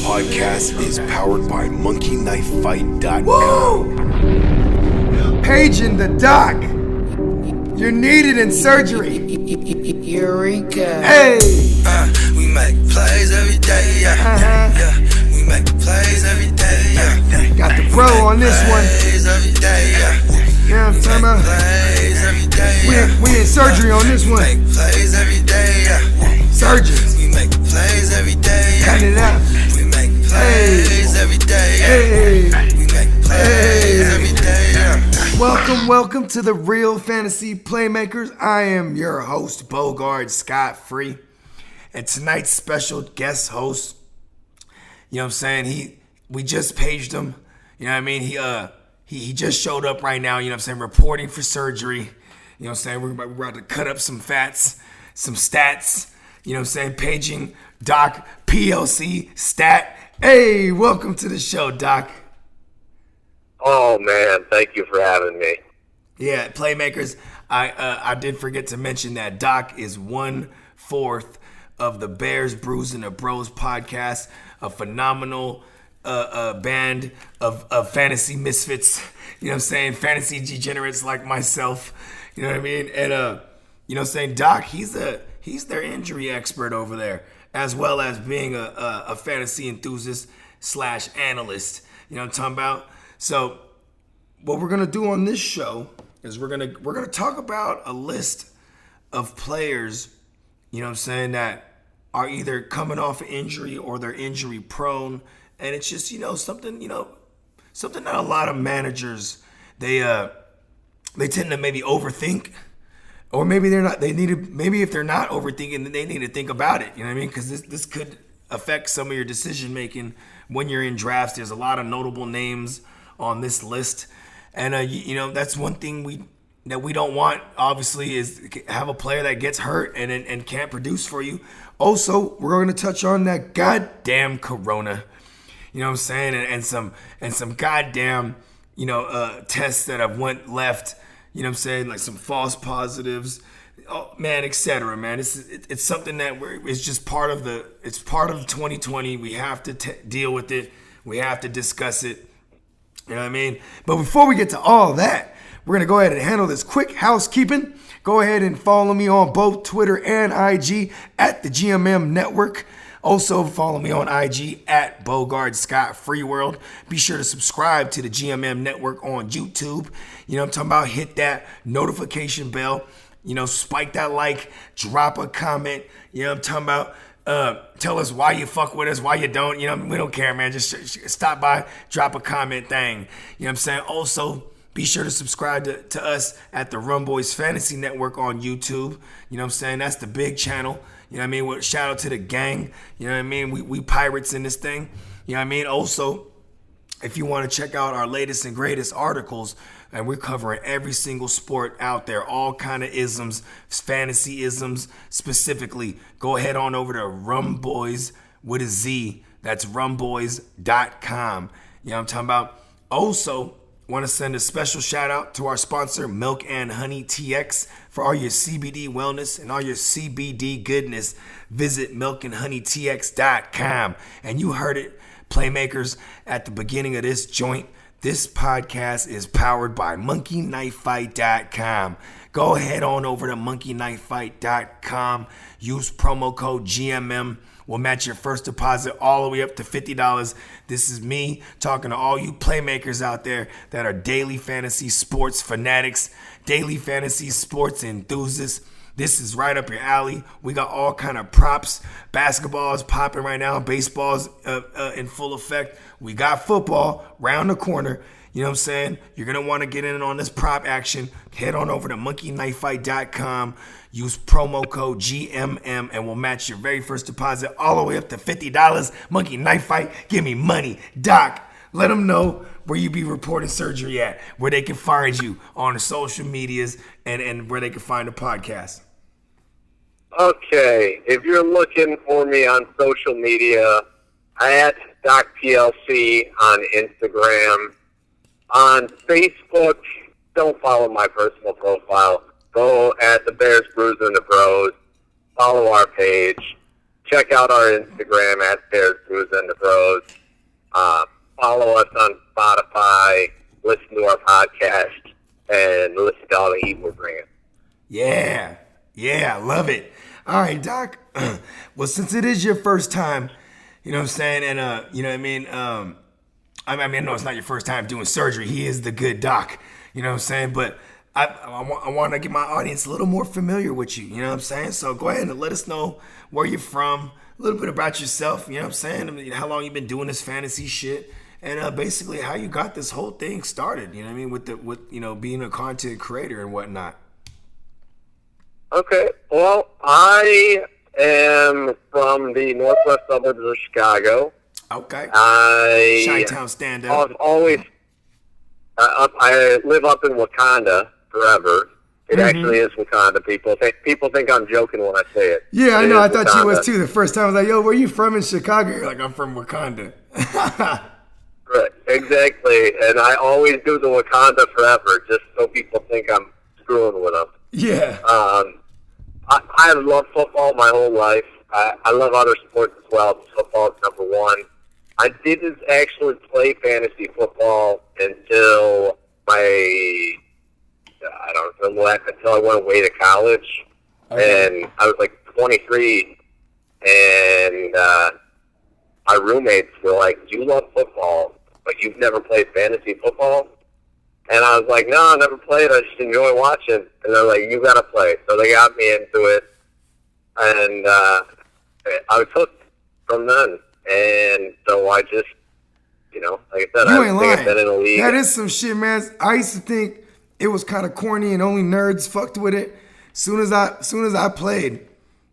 podcast is powered by monkeyknifefight.com. Woo! Paging the doc. You're needed in surgery. Eureka. Hey! We make plays every day, yeah. Yeah, we make plays every day, yeah. Got the bro on this one. Plays every day, yeah. You know what I'm talking about? Plays every day, yeah. We in surgery on this one. Make plays every day, yeah. Surgeons. We make plays every day, Cut it yeah. out. We make plays every day, yeah. Hey! We make plays every day, yeah. Welcome to the Real Fantasy Playmakers. I am your host, Bogard Scott Free. And tonight's special guest host, you know what I'm saying? We just paged him. You know what I mean? He just showed up right now, you know what I'm saying, reporting for surgery. You know what I'm saying? We're about to cut up some fats, some stats. You know what I'm saying? Paging Doc PLC Stat. Hey, welcome to the show, Doc. Oh man, thank you for having me. Yeah, Playmakers, I did forget to mention that Doc is 1/4 of the Bears, Brews, and the Bros podcast, a phenomenal band of fantasy misfits, you know what I'm saying, fantasy degenerates like myself, you know what I mean, and you know what I'm saying, Doc, he's their injury expert over there, as well as being a fantasy enthusiast / analyst, you know what I'm talking about. So what we're gonna do on this show is we're gonna talk about a list of players, you know what I'm saying, that are either coming off an injury or they're injury prone, and it's just something that a lot of managers they tend to maybe overthink, or maybe they're not. Maybe if they're not overthinking, they need to think about it. You know what I mean? Because this could affect some of your decision making when you're in drafts. There's a lot of notable names on this list, and that's one thing we don't want, obviously, is have a player that gets hurt and can't produce for you. Also, we're going to touch on that goddamn corona, you know what I'm saying, and some goddamn tests that have went left, you know what I'm saying, like some false positives, oh man, etc. Man, it's something that it's just part of 2020. We have to deal with it. We have to discuss it. You know what I mean? But before we get to all that, we're going to go ahead and handle this quick housekeeping. Go ahead and follow me on both Twitter and IG at the GMM Network. Also follow me on IG at Bogard Scott Free World. Be sure to subscribe to the GMM Network on YouTube. You know what I'm talking about? Hit that notification bell. Spike that like, drop a comment. You know what I'm talking about? Tell us why you fuck with us, why you don't. We don't care, man. Just stop by, drop a comment thing. You know what I'm saying? Also, be sure to subscribe to us at the Rum Boys Fantasy Network on YouTube. You know what I'm saying? That's the big channel. You know what I mean? Shout out to the gang. You know what I mean? We pirates in this thing. You know what I mean? Also, if you want to check out our latest and greatest articles, and we're covering every single sport out there, all kind of isms, fantasy isms specifically, go ahead on over to Rum Boys with a Z. That's rumboys.com. You know what I'm talking about? Also, want to send a special shout out to our sponsor, Milk and Honey TX, for all your CBD wellness and all your CBD goodness. Visit milkandhoneytx.com. And you heard it, Playmakers, at the beginning of this joint. This podcast is powered by monkeyknifefight.com. Go ahead on over to monkeyknifefight.com. Use promo code GMM. We'll match your first deposit all the way up to $50. This is me talking to all you playmakers out there that are daily fantasy sports fanatics, daily fantasy sports enthusiasts. This is right up your alley. We got all kind of props. Basketball is popping right now. Baseball's in full effect. We got football round the corner. You know what I'm saying? You're going to want to get in on this prop action. Head on over to monkeyknifefight.com. Use promo code GMM and we'll match your very first deposit all the way up to $50. Monkey Knife Fight, give me money. Doc, let them know where you be reporting surgery at, where they can find you on the social medias and where they can find the podcast. Okay, if you're looking for me on social media, I at Doc PLC on Instagram. On Facebook, don't follow my personal profile. Go at the Bears, Brews, and the Bros. Follow our page. check out our Instagram at Brews and the Bros. Follow us on Spotify. Listen to our podcast and listen to all the heat we're bringing. Yeah, I love it. All right, Doc. Well, since it is your first time, you know what I'm saying, and you know what I mean. I mean, no, it's not your first time doing surgery. He is the good doc. You know what I'm saying, but. I want to get my audience a little more familiar with you, you know what I'm saying? So go ahead and let us know where you're from, a little bit about yourself, you know what I'm saying? I mean, how long you've been doing this fantasy shit, and basically how you got this whole thing started, you know what I mean, with you know, being a content creator and whatnot. Okay, well, I am from the northwest suburbs of Chicago. Okay. Chi-town stand-up. I've always, I live up in Wakanda forever. It actually is Wakanda. People think I'm joking when I say it. Yeah, I know. I thought Wakanda. you was too. The first time I was like, yo, where you from in Chicago? You're like, I'm from Wakanda. Right, exactly. And I always do the Wakanda forever, just so people think I'm screwing with them. Yeah. I love football my whole life. I love other sports as well, but football is number one. I didn't actually play fantasy football until until I went away to college. Okay. And I was like 23, and my roommates were like, "You love football, but you've never played fantasy football?" And I was like, "No, I never played. I just enjoy watching." And they're like, "You gotta play." So they got me into it, and I was hooked from then. And so I just, you know, like I said, You ain't lying. I've been in the league. That is some shit, man. I used to think it was kind of corny and only nerds fucked with it. Soon as I played,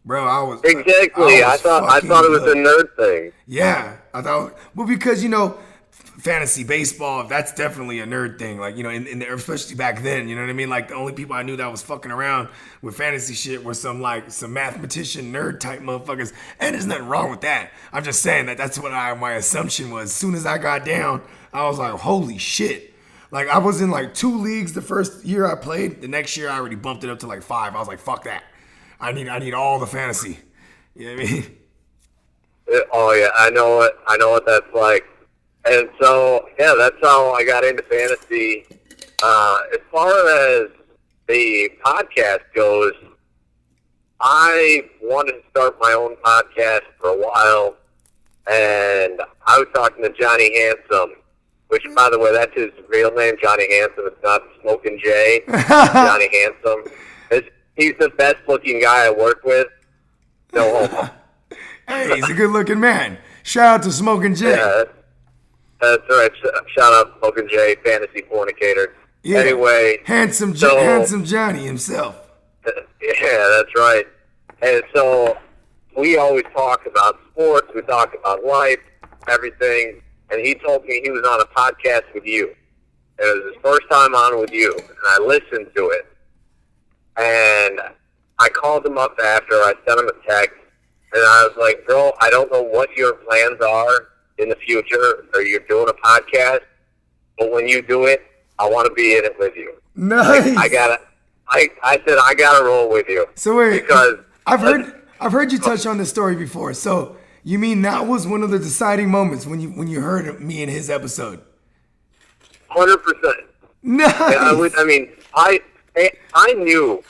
bro, I was exactly. I thought it was a nerd thing. Yeah, I thought, well, because you know, fantasy baseball, that's definitely a nerd thing. Like, you know, especially back then, you know what I mean? Like, the only people I knew that was fucking around with fantasy shit were some mathematician nerd type motherfuckers. And there's nothing wrong with that. I'm just saying that's what my assumption was. As soon as I got down, I was like, holy shit. Like, I was in like 2 leagues the first year I played. The next year I already bumped it up to like 5. I was like, fuck that. I need all the fantasy. You know what I mean? Oh yeah, I know what that's like. And so, yeah, that's how I got into fantasy. As far as the podcast goes, I wanted to start my own podcast for a while, and I was talking to Johnny Handsome, which, by the way, that's his real name, Johnny Handsome. It's not Smokin' Jay. Johnny Handsome. He's the best-looking guy I work with. No homo. Hey, he's a good-looking man. Shout out to Smokin' Jay. Yeah, that's right. Shout out Smokin' Jay, fantasy fornicator. Yeah. Anyway. Handsome Johnny himself. Yeah, that's right. And so we always talk about sports. We talk about life, everything. And he told me he was on a podcast with you. It was his first time on with you. And I listened to it. And I called him up after. I sent him a text. And I was like, bro, I don't know what your plans are in the future, or you're doing a podcast, but when you do it, I want to be in it with you. Nice. Like, I said I gotta roll with you. So wait, because I've heard you touch on this story before. So you mean that was one of the deciding moments when you heard me in his episode? 100%. Nice. I knew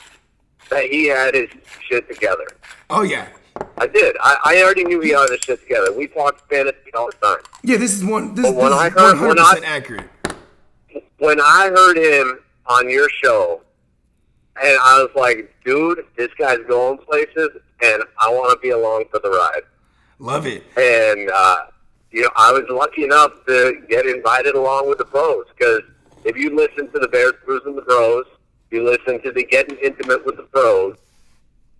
that he had his shit together. Oh yeah. I did. I already knew he had his shit together. We talked fantasy all the time. Yeah, this is 100% accurate. When I heard him on your show, and I was like, dude, this guy's going places, and I want to be along for the ride. Love it. And, I was lucky enough to get invited along with the Bros, because if you listen to the Bears, Brews, and the Bros, you listen to the Getting Intimate with the Bros,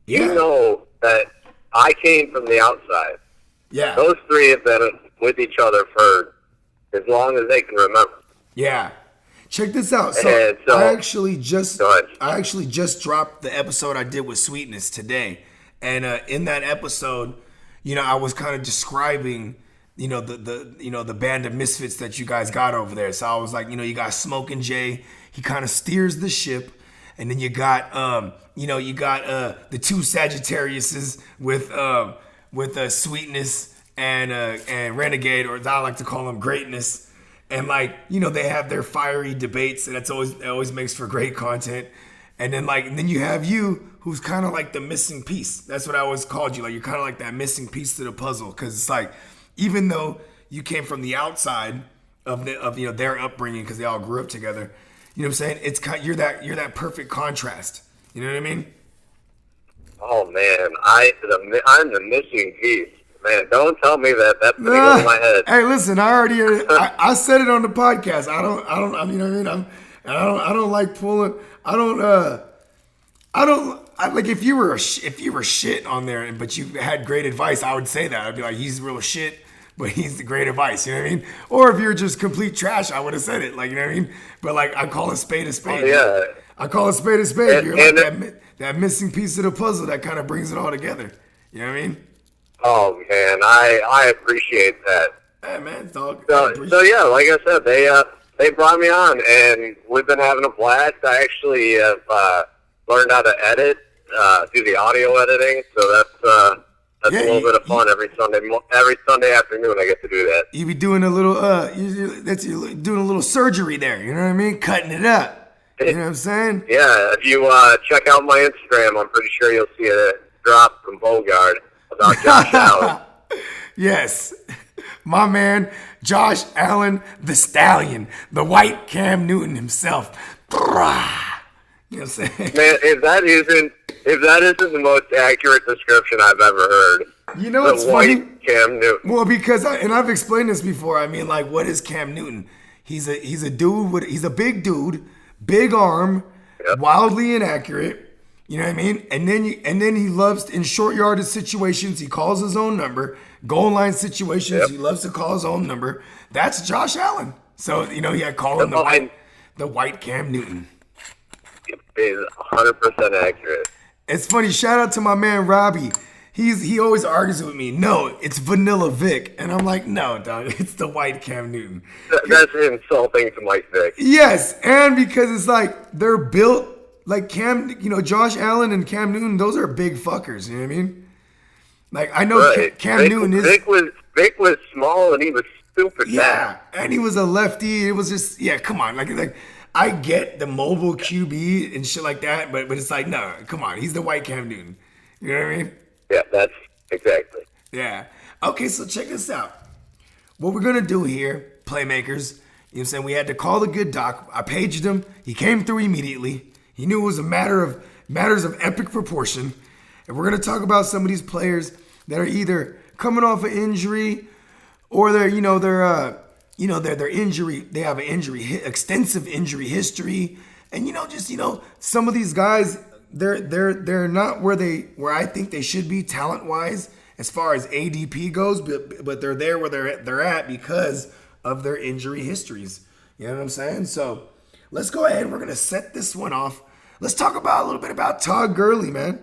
you know that I came from the outside. Yeah. Those 3 have been with each other for as long as they can remember. Yeah. Check this out. So I actually just dropped the episode I did with Sweetness today. And in that episode, I was kind of describing, the band of misfits that you guys got over there. So I was like, you got Smokin' Jay. He kind of steers the ship. And then you got the 2 Sagittariuses with Sweetness and Renegade, or as I like to call them, Greatness. And like, you know, they have their fiery debates, and it always makes for great content. And then you have you, who's kind of like the missing piece. That's what I always called you. Like, you're kind of like that missing piece to the puzzle, because it's like, even though you came from the outside of you know, their upbringing, because they all grew up together, you know what I'm saying? It's kind, you're that perfect contrast. You know what I mean? Oh man, I'm the missing piece. Man, don't tell me that. That's gonna go in my head. Hey, listen, I said it on the podcast. I mean, you know what I mean? I don't like pulling. Like, if you were shit on there, but you had great advice, I would say that. I'd be like, he's real shit, but he's the great advice. You know what I mean? Or if you're just complete trash, I would have said it. Like, you know what I mean? But like, I call a spade a spade. Oh, yeah. I call a spade a spade. You're like that missing piece of the puzzle that kind of brings it all together. You know what I mean? Oh man, I appreciate that. Hey man, dog. So yeah, like I said, they brought me on, and we've been having a blast. I actually have learned how to edit, do the audio editing. So that's a little bit of fun every Sunday afternoon. I get to do that. You be doing a little you're doing a little surgery there. You know what I mean? Cutting it up. You know what I'm saying? Yeah. If you check out my Instagram, I'm pretty sure you'll see a drop from Bogart about Josh Allen. Yes. My man, Josh Allen, the Stallion, the white Cam Newton himself. You know what I'm saying? Man, if that isn't the most accurate description I've ever heard. You know what's funny? Cam Newton. Well, because I've explained this before. I mean, like, what is Cam Newton? He's a dude he's a big dude, big arm, wildly inaccurate. You know what I mean? And then he loves, in short yardage situations, he calls his own number. Goal line situations, he loves to call his own number. That's Josh Allen. So, you know, call him the white Cam Newton. Is 100% accurate. It's funny. Shout out to my man Robbie. He always argues with me. No, it's Vanilla Vic, and I'm like, no, dog, it's the white Cam Newton. That's insulting to Mike Vick. Yes, and because it's like they're built like Cam. You know, Josh Allen and Cam Newton. Those are big fuckers. You know what I mean? Like, I know Cam Newton is. Vic was small and he was super fast. And he was a lefty. It was just come on, like. I get the mobile QB and shit like that, but it's like, no, come on. He's the white Cam Newton. You know what I mean? Yeah, that's exactly. Yeah. Okay, so check this out. What we're going to do here, Playmakers, you know what I'm saying? We had to call the good doc. I paged him. He came through immediately. He knew it was matters of epic proportion. And we're going to talk about some of these players that are either coming off an injury or they're injury. They have an extensive injury history, and some of these guys, they're not where I think they should be talent wise as far as ADP goes, but they're there where they're at because of their injury histories. You know what I'm saying? So let's go ahead. We're gonna set this one off. Let's talk about a little bit about Todd Gurley, man.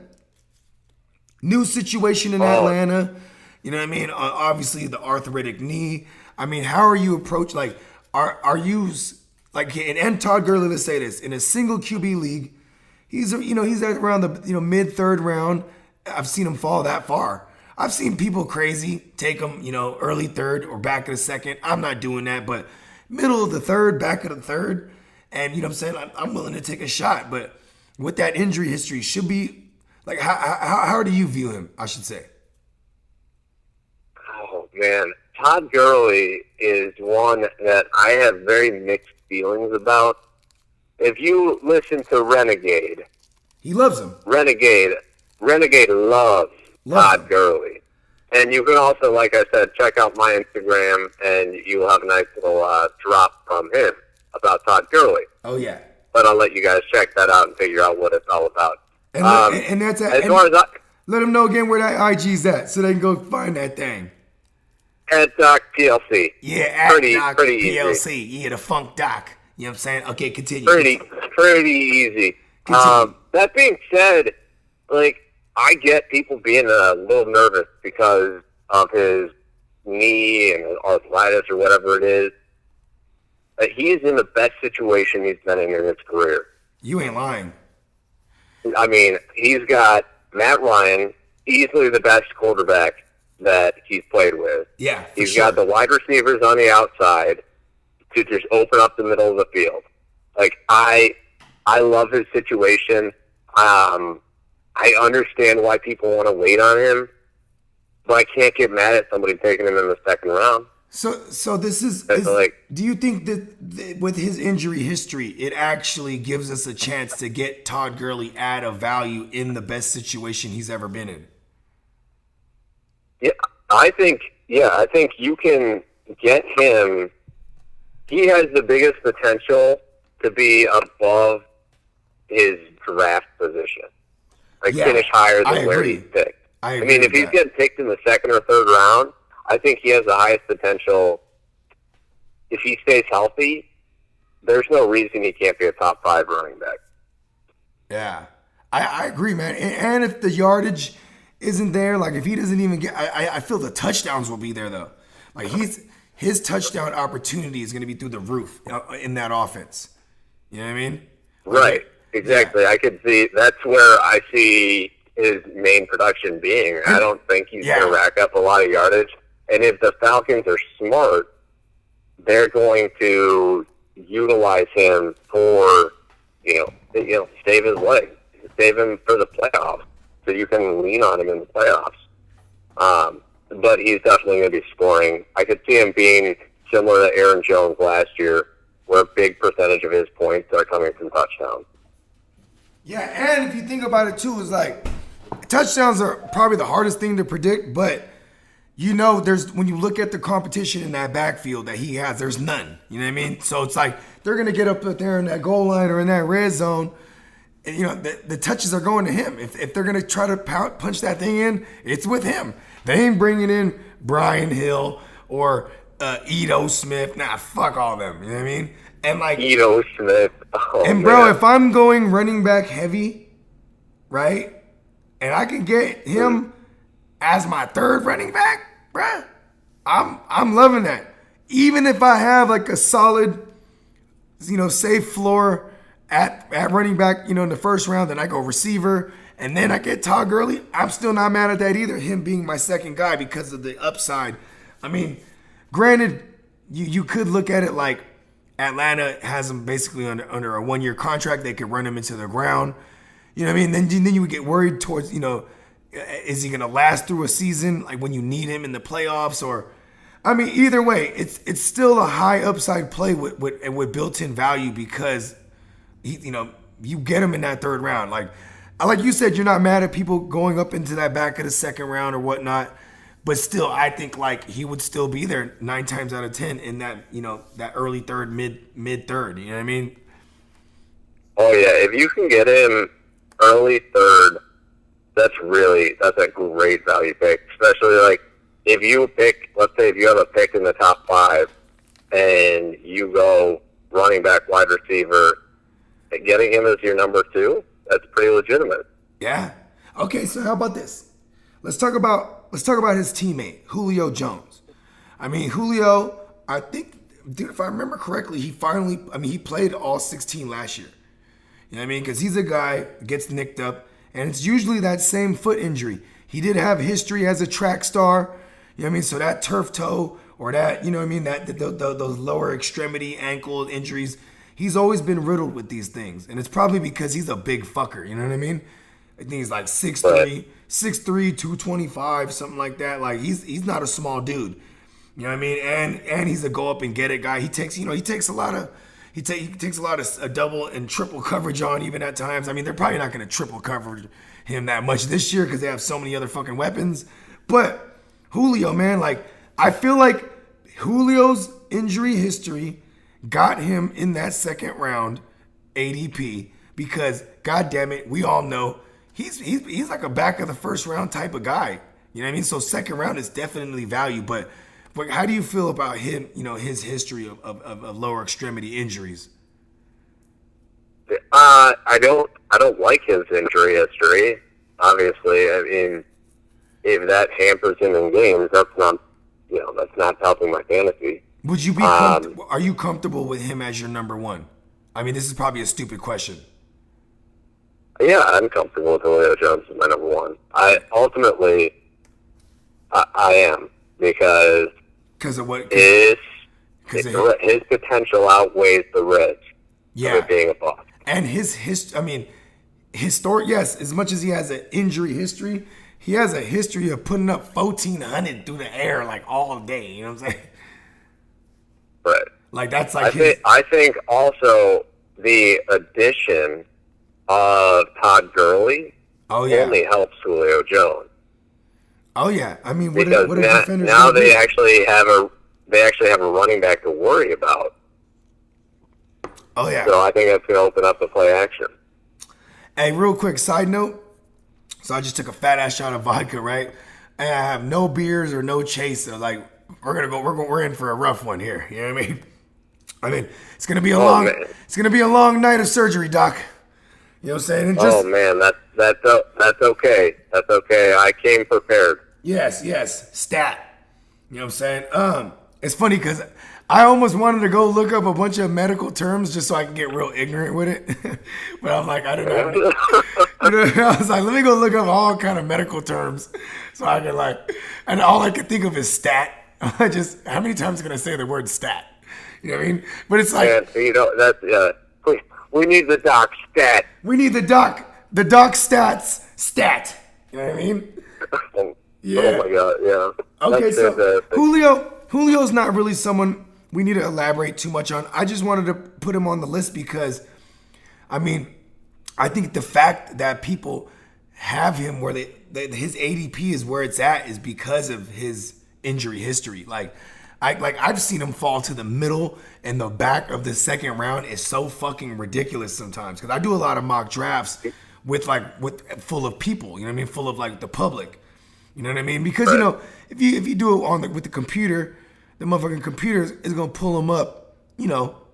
New situation in Atlanta. You know what I mean? Obviously the arthritic knee. I mean, how are you approach? Like, are you like? And Todd Gurley, let's say this, in a single QB league, he's at around the mid third round. I've seen him fall that far. I've seen people crazy take him early third or back of the second. I'm not doing that, but middle of the third, back of the third, and what I'm saying, I'm willing to take a shot. But with that injury history, should be like how do you view him? I should say. Oh man. Todd Gurley is one that I have very mixed feelings about. If you listen to Renegade, he loves him. Renegade loves Todd Gurley. And you can also, like I said, check out my Instagram, and you'll have a nice little drop from him about Todd Gurley. Oh, yeah. But I'll let you guys check that out and figure out what it's all about. Let them know again where that IG's at so they can go find that thing. At Doc PLC. Yeah, at Doc pretty PLC. Easy. Yeah, the Funk Doc. You know what I'm saying? Okay, continue. Pretty easy. That being said, like, I get people being a little nervous because of his knee and arthritis or whatever it is. But he's in the best situation he's been in his career. You ain't lying. I mean, he's got Matt Ryan, easily the best quarterback that he's played with. Yeah, he's got the wide receivers on the outside to just open up the middle of the field. Like, I love his situation. I understand why people want to wait on him, but I can't get mad at somebody taking him in the second round. So this is like, do you think that with his injury history, it actually gives us a chance to get Todd Gurley at a value in the best situation he's ever been in? Yeah, I think you can get him. He has the biggest potential to be above his draft position. Like, finish higher than where he's picked. I mean, if he's getting picked in the second or third round, I think he has the highest potential. If he stays healthy, there's no reason he can't be a top 5 running back. Yeah, I agree, man. And if the yardage isn't there, like if he doesn't even get, I feel the touchdowns will be there though. Like his touchdown opportunity is going to be through the roof in that offense. You know what I mean? Right. Exactly. Yeah. I could see that's where I see his main production being. I don't think he's going to rack up a lot of yardage. And if the Falcons are smart, they're going to utilize him for, save his legs, save him for the playoffs, so you can lean on him in the playoffs. But he's definitely going to be scoring. I could see him being similar to Aaron Jones last year, where a big percentage of his points are coming from touchdowns. Yeah, and if you think about it too, it's like touchdowns are probably the hardest thing to predict, but there's when you look at the competition in that backfield that he has, there's none. You know what I mean? So it's like they're gonna get up there in that goal line or in that red zone, and the touches are going to him. If they're gonna try to punch that thing in, it's with him. They ain't bringing in Brian Hill or Ito Smith. Nah, fuck all them. You know what I mean? And like Ito Smith. Oh, and bro, if I'm going running back heavy, right, and I can get him as my third running back, bruh, I'm loving that. Even if I have like a solid, safe floor at running back, in the first round, then I go receiver, and then I get Todd Gurley, I'm still not mad at that either, him being my second guy because of the upside. I mean, granted, you could look at it like Atlanta has him basically under a 1-year contract. They could run him into the ground. You know what I mean? Then you would get worried towards, is he going to last through a season, like when you need him in the playoffs? Or, I mean, either way, it's still a high upside play with built-in value because, you get him in that third round. Like you said, you're not mad at people going up into that back of the second round or whatnot. But still, I think like he would still be there 9 times out of 10 in that, that early third, mid third. You know what I mean? Oh yeah, if you can get him early third, that's a great value pick. Especially like if you pick, let's say if you have a pick in the top 5 and you go running back, wide receiver, and getting him as your number 2, that's pretty legitimate. Yeah. Okay, so how about this? Let's talk about his teammate, Julio Jones. I mean, Julio, I think, dude, if I remember correctly, he played all 16 last year. You know what I mean? Because he's a guy who gets nicked up, and it's usually that same foot injury. He did have history as a track star, you know what I mean? So that turf toe or that, you know what I mean, those lower extremity ankle injuries, he's always been riddled with these things. And it's probably because he's a big fucker, you know what I mean? I think he's like 6'3", 225, something like that. Like he's not a small dude. You know what I mean? And he's a go up and get it guy. He takes a lot of double and triple coverage on even at times. I mean, they're probably not going to triple cover him that much this year because they have so many other fucking weapons. But Julio, man, like I feel like Julio's injury history got him in that second round ADP because, God damn it, we all know he's like a back of the first round type of guy. You know what I mean? So second round is definitely value, but how do you feel about him, his history of lower extremity injuries? I don't like his injury history. Obviously, I mean, if that hampers him in games, that's not helping my fantasy. Would you be comfortable? Are you comfortable with him as your number 1? I mean, this is probably a stupid question. Yeah, I'm comfortable with Julio Jones as my number 1. I am, because of what? his Because potential outweighs the risk yeah, of it being a bust. and his historic. Yes, as much as he has an injury history, he has a history of putting up 1,400 through the air like all day. You know what I'm saying? Right. Like that's like I think also the addition of Todd Gurley only helps Julio Jones. Oh yeah, I mean, what Because are defenders now gonna they do? actually have a running back to worry about. Oh yeah. So I think that's going to open up the play action. Hey, real quick side note. So I just took a fat ass shot of vodka, right? And I have no beers or no chaser. Like we're in for a rough one here. You know what I mean? I mean, it's gonna be a long night of surgery, Doc. You know what I'm saying? And just, oh man, that's okay. That's okay. I came prepared. yes, stat. You know what I'm saying? It's funny because I almost wanted to go look up a bunch of medical terms just so I can get real ignorant with it. But I'm like, I don't know. I was like, let me go look up all kind of medical terms so I can and all I can think of is stat. How many times can I say the word stat? You know what I mean? But it's like, that's we need the doc stat. we need the doc stats stat. You know what I mean? Yeah. Oh my god, yeah. Okay, That's so fantastic. Julio's not really someone we need to elaborate too much on. I just wanted to put him on the list because, I mean, I think the fact that people have him where his ADP is where it's at is because of his injury history. I've seen him fall to the middle and the back of the second round is so fucking ridiculous sometimes. Because I do a lot of mock drafts with full of people. You know what I mean? Full of the public. You know what I mean? Because if you do it with the computer, the motherfucking computer is gonna pull them up,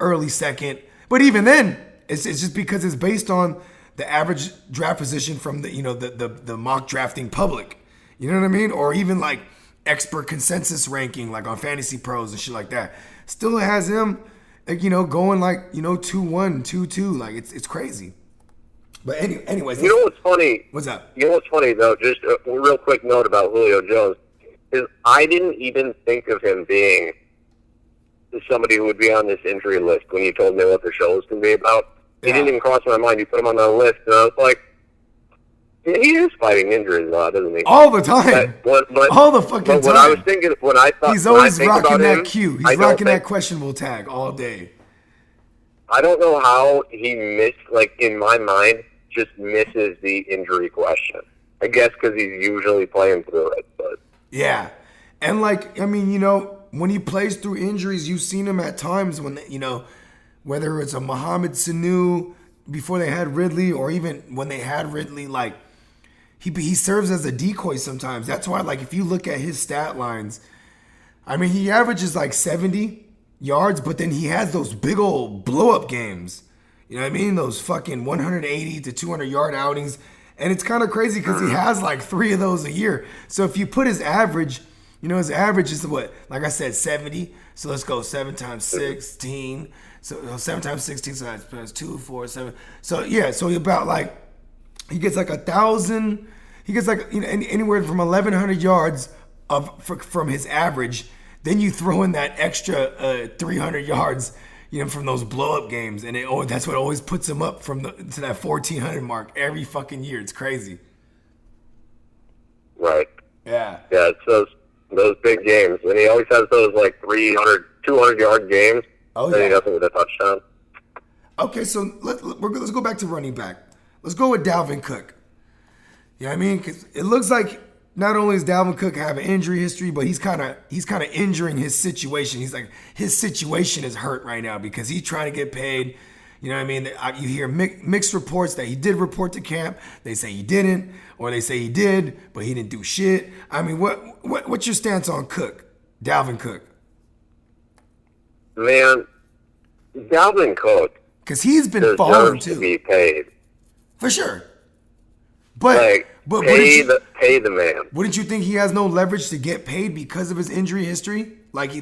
early second. But even then, it's just because it's based on the average draft position from the mock drafting public. You know what I mean? Or even expert consensus ranking, on Fantasy Pros and shit like that. Still has him, going 2-1, 2-2. It's crazy. But anyways, you know what's funny? What's up? You know what's funny though? Just a real quick note about Julio Jones is I didn't even think of him being somebody who would be on this injury list when you told me what the show was going to be about. It didn't even cross my mind. You put him on the list, and I was like, yeah, he is fighting injuries a lot, doesn't he? All the time. But all the fucking time. What I was thinking, when I thought he's always rocking that him, Q. He's rocking that questionable tag all day. I don't know how he missed, in my mind, just misses the injury question. I guess because he's usually playing through it, but yeah, and when he plays through injuries, you've seen him at times when whether it's a Mohamed Sanu before they had Ridley, or even when they had Ridley, he serves as a decoy sometimes. That's why, if you look at his stat lines, he averages 70 yards, but then he has those big old blow up games. You know what I mean? Those fucking 180 to 200 yard outings. And it's kind of crazy because he has 3 of those a year. So if you put his average, his average is what? Like I said, 70. So let's go 7 times 16. So 7 times 16, so that's 2, 4, 7. So yeah, so about he gets 1,000. He gets anywhere from 1,100 yards from his average. Then you throw in that extra 300 yards, from those blow-up games, and that's what always puts him up to that 1,400 mark every fucking year. It's crazy. right. Yeah. Yeah, it's those big games. And he always has those 300, 200-yard games. Oh, and he yeah. doesn't get a touchdown. Okay, so let's go back to running back. Let's go with Dalvin Cook. You know what I mean? Because it looks like not only does Dalvin Cook have an injury history, but he's kind of injuring his situation. His situation is hurt right now because he's trying to get paid. You know what I mean? You hear mixed reports that he did report to camp. They say he didn't, or they say he did, but he didn't do shit. What's your stance on Cook, Dalvin Cook? Man, Dalvin Cook, because he's been falling too, to be paid. For sure. But pay the man. Wouldn't you think he has no leverage to get paid because of his injury history? Maybe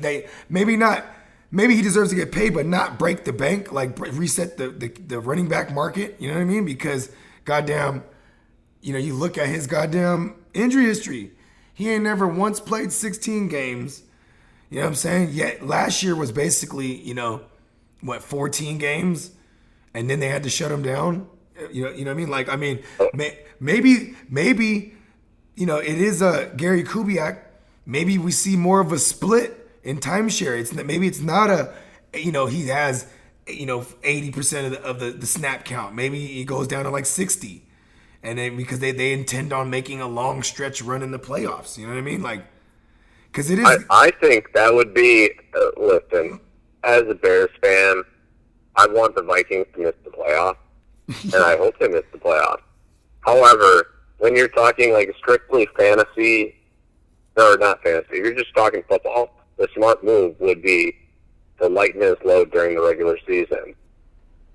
he deserves to get paid, but not break the bank, reset the running back market. You know what I mean? Because goddamn, you look at his goddamn injury history. He ain't never once played 16 games. You know what I'm saying? Yet last year was basically, 14 games, and then they had to shut him down. You know what I mean? Like, I mean, maybe, it is a Gary Kubiak. Maybe we see more of a split in timeshare. Maybe it's not a, he has, 80% of the snap count. Maybe he goes down to like 60. And then because they intend on making a long stretch run in the playoffs. You know what I mean? Like, because it is. I think that would be, listen, as a Bears fan, I want the Vikings to miss the playoffs. And I hope they miss the playoffs. However, when you're talking like strictly fantasy, or not fantasy, if you're just talking football, the smart move would be to lighten his load during the regular season.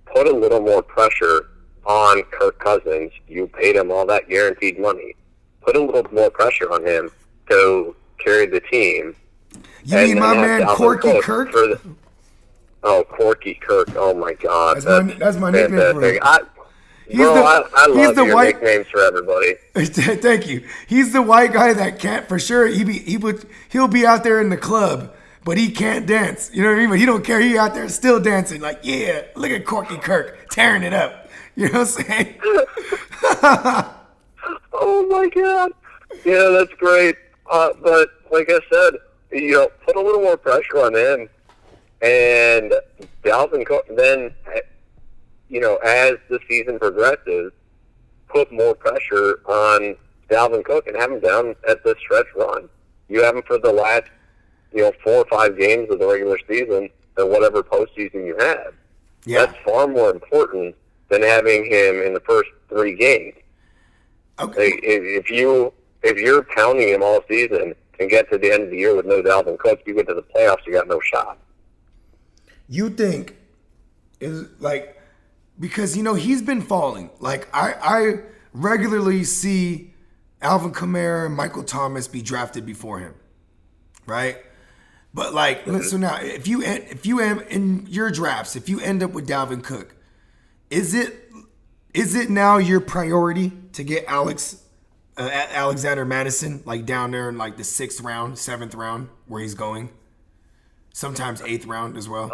Put a little more pressure on Kirk Cousins. You paid him all that guaranteed money. Put a little more pressure on him to carry the team. You mean my man Corky Kirk? Corky Kirk. Oh my God. That's my nickname for him. I love your nicknames for everybody. Thank you. He's the white guy that can't, for sure. He'll be out there in the club, but he can't dance. You know what I mean? But he don't care. He out there still dancing. Like, yeah, look at Corky Kirk tearing it up. You know what I'm saying? Oh my God. Yeah, that's great. But like I said, put a little more pressure on him, and Dalvin Cook. Then, as the season progresses, put more pressure on Dalvin Cook and have him down at the stretch run. You have him for the last, 4 or 5 games of the regular season than whatever postseason you have. Yeah. That's far more important than having him in the first 3 games. Okay. Like, if you're pounding him all season and get to the end of the year with no Dalvin Cook, you get to the playoffs, you got no shot. You think is like, because he's been falling. Like I regularly see Alvin Kamara and Michael Thomas be drafted before him, right? But like, so now if you in your drafts, if you end up with Dalvin Cook, is it now your priority to get Alexander Madison like down there in like the 6th round, 7th round where he's going? Sometimes 8th round as well.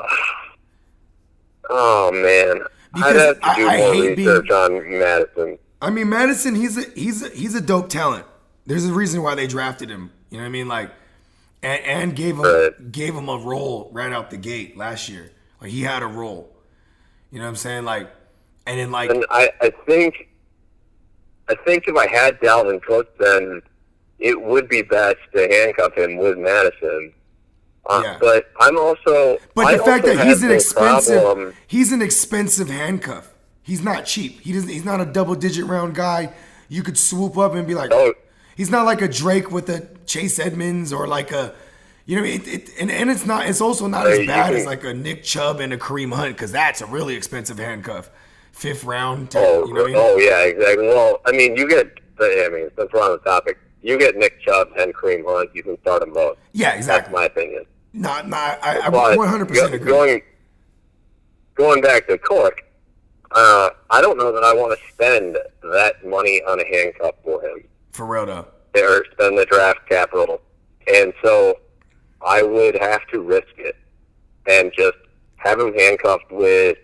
Oh man, Because I'd have to do I more hate research on Madison. I mean, Madison, he's a dope talent. There's a reason why they drafted him. You know what I mean? Like, and gave him a role right out the gate last year. Like, he had a role. You know what I'm saying? Like, and then like, And I think if I had Dalvin Cook, then it would be best to handcuff him with Madison. Yeah. But I'm also. but the fact that problem. he's an expensive handcuff. He's not cheap. He's not a double-digit round guy. You could swoop up and be like, Oh. He's not like a Drake with a Chase Edmonds or like a, and it's not. It's also not as bad as like a Nick Chubb and a Kareem Hunt, because that's a really expensive handcuff. 5th round. You know what I mean? Oh yeah, exactly. Well, I mean, since we're on the topic, you get Nick Chubb and Kareem Hunt, you can start them both. Yeah, exactly. That's my opinion. I But 100% agree. Going back to Cook, I don't know that I want to spend that money on a handcuff for him. For real though. Or spend the draft capital. And so I would have to risk it and just have him handcuffed with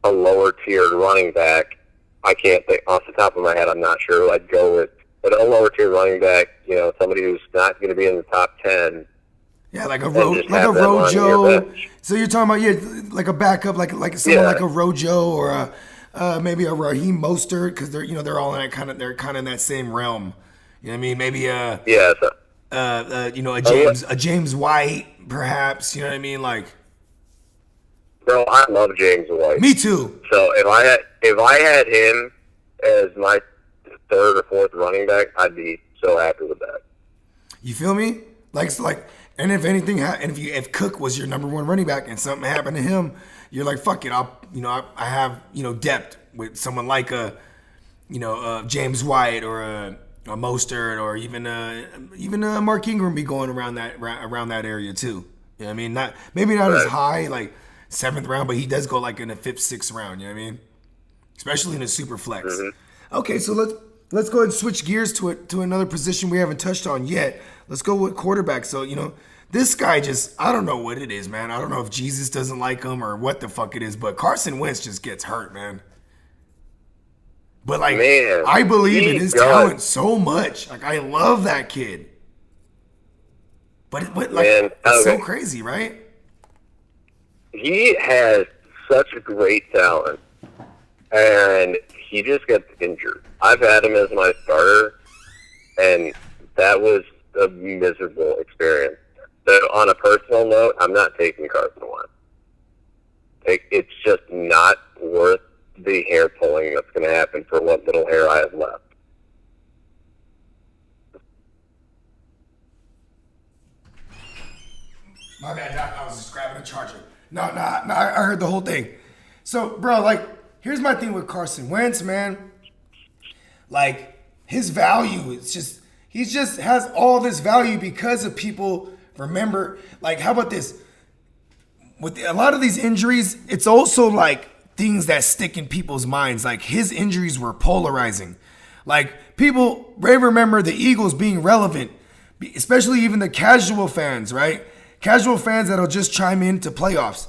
a lower tiered running back. I can't think off the top of my head. I'm not sure who I'd go with, but a lower tiered running back. Somebody who's not going to be in the top 10. Yeah, like a Rojo. So you're talking about like a backup, like someone like a Rojo or maybe a Raheem Mostert, because they're all in that kind of in that same realm. You know what I mean? Maybe a James White, perhaps. You know what I mean? Like, bro, I love James White. Me too. So if I had him as my 3rd or 4th running back, I'd be so happy with that. You feel me? Like, and if anything, if Cook was your number 1 running back and something happened to him, you're like, fuck it. I have depth with someone like a James White or a Mostert or even a Mark Ingram be going around that area too. You know what I mean? Maybe not as high, like 7th round, but he does go like in the 5th, 6th round. You know what I mean? Especially in a super flex. Mm-hmm. Okay, so let's go ahead and switch gears to another position we haven't touched on yet. Let's go with quarterback. So, this guy I don't know what it is, man. I don't know if Jesus doesn't like him or what the fuck it is, but Carson Wentz just gets hurt, man. But, man, I believe in his talent so much. I love that kid. But it's so crazy, right? He has such a great talent, and he just gets injured. I've had him as my starter, and that was a miserable experience. So on a personal note, I'm not taking Carson Wentz. It's just not worth the hair pulling that's going to happen for what little hair I have left. My bad, Doc. I was just grabbing a charger. No, I heard the whole thing. So, bro, here's my thing with Carson Wentz, man. His value is he just has all this value because of people remember. How about this? With a lot of these injuries, it's also things that stick in people's minds. His injuries were polarizing. People remember the Eagles being relevant, especially even the casual fans, right? Casual fans that'll just chime into playoffs.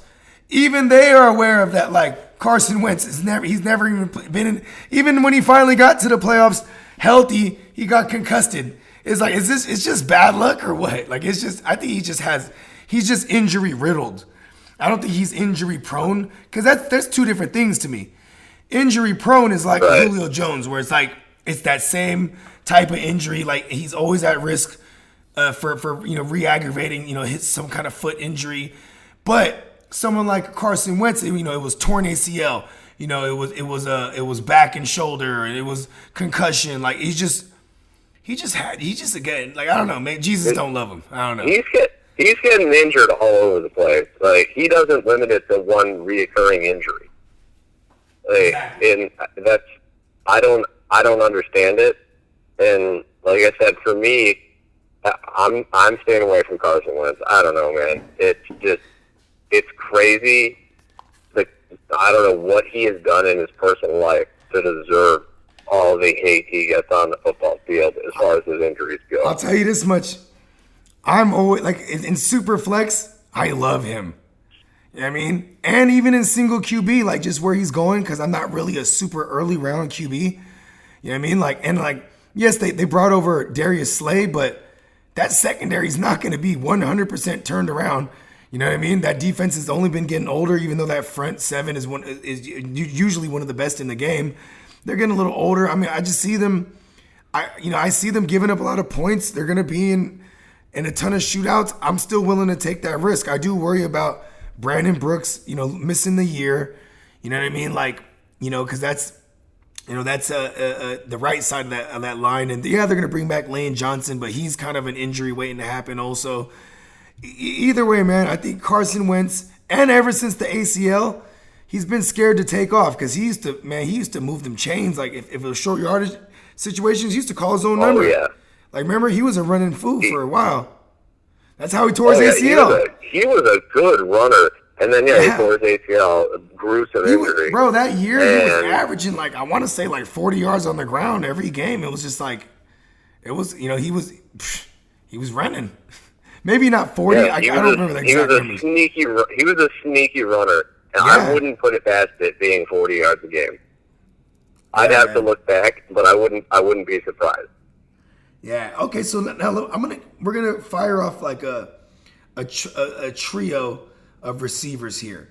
Even they are aware of that. Carson Wentz he's never even been in. Even when he finally got to the playoffs healthy, he got concussed. It's just bad luck or what? I think he's just injury riddled. I don't think he's injury prone, because that's two different things to me. Injury prone is like Julio Jones, where it's that same type of injury. He's always at risk for re-aggravating, hit some kind of foot injury. But someone like Carson Wentz, it was torn ACL, it was back and shoulder, and it was concussion. I don't know, man. Jesus don't love him. I don't know. He's getting injured all over the place. He doesn't limit it to one reoccurring injury. And that's I don't understand it. And like I said, for me, I'm staying away from Carson Wentz. I don't know, man. It's crazy. I don't know what he has done in his personal life to deserve all the hate he gets on the football field as far as his injuries go. I'll tell you this much. I'm always, in super flex, I love him. You know what I mean? And even in single QB, just where he's going, because I'm not really a super early round QB. You know what I mean? Yes, they brought over Darius Slay, but that secondary is not going to be 100% turned around. You know what I mean? That defense has only been getting older, even though that front seven is usually one of the best in the game. They're getting a little older. I mean, I just see them. I see them giving up a lot of points. They're going to be in a ton of shootouts. I'm still willing to take that risk. I do worry about Brandon Brooks, missing the year. You know what I mean? Because that's the right side of that line. And yeah, they're going to bring back Lane Johnson, but he's kind of an injury waiting to happen also. Either way, man, I think Carson Wentz, and ever since the ACL, he's been scared to take off, because he used to move them chains. If it was short yardage situations, he used to call his own number. Yeah. Remember, he was a running fool for a while. That's how he tore his ACL. He was a good runner. And then, he tore his ACL, a gruesome injury. Bro, that year, he was averaging, I want to say, 40 yards on the ground every game. It was just he was running. Maybe not 40. I don't remember the exact numbers. He was a sneaky runner, and I wouldn't put it past it being 40 yards a game. I'd have to look back, but I wouldn't be surprised. Yeah. Okay. So now we're gonna fire off a trio of receivers here,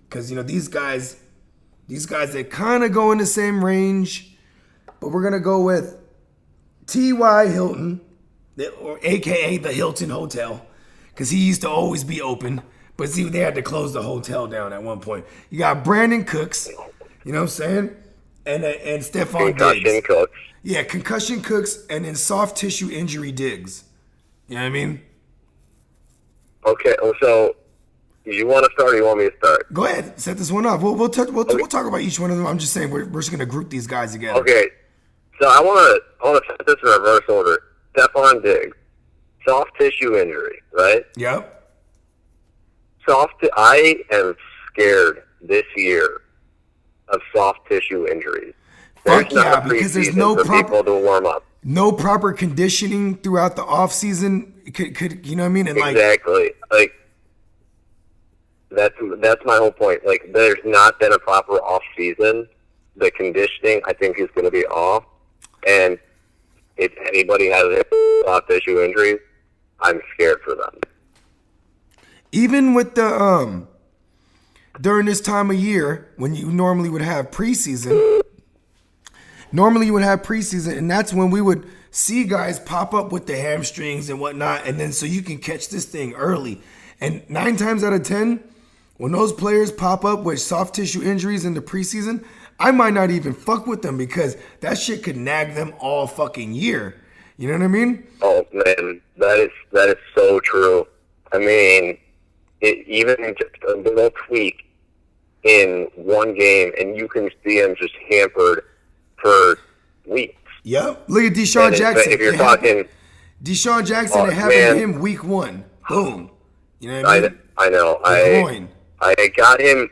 because these guys they kind of go in the same range, but we're gonna go with T.Y. Hilton, or AKA the Hilton Hotel, because he used to always be open. But see, they had to close the hotel down at one point. You got Brandon Cooks, you know what I'm saying, and Stephon Diggs. Cooks. Yeah, concussion Cooks, and then soft tissue injury Diggs. You know what I mean? Okay, so you want to start or you want me to start? Go ahead, set this one off. We'll talk about each one of them. I'm just saying we're just gonna group these guys together. Okay, so I want to set this in reverse order. Stephon Diggs, soft tissue injury, right? Yep. I am scared this year of soft tissue injuries. Fuck There's not yeah, a because there's preseason no for proper people to warm up. no proper conditioning throughout the off season. Could you know what I mean? And like Exactly. Like that's my whole point. Like there's not been a proper off season. The conditioning I think is going to be off, and if anybody has soft tissue injuries, I'm scared for them. even with the during this time of year when you normally would have preseason, and that's when we would see guys pop up with the hamstrings and whatnot, and then so you can catch this thing early. And 9 times out of 10, when those players pop up with soft tissue injuries in the preseason, I might not even fuck with them because that shit could nag them all fucking year. You know what I mean? Oh man, that is so true. I mean, even just a little tweak in one game, and you can see them just hampered for weeks. Yep. Look at Deshaun And Jackson. if you're It happened- talking, Deshaun Jackson, Oh, it happened to man. him week 1. Boom. You know what I mean? I know. groin. I got him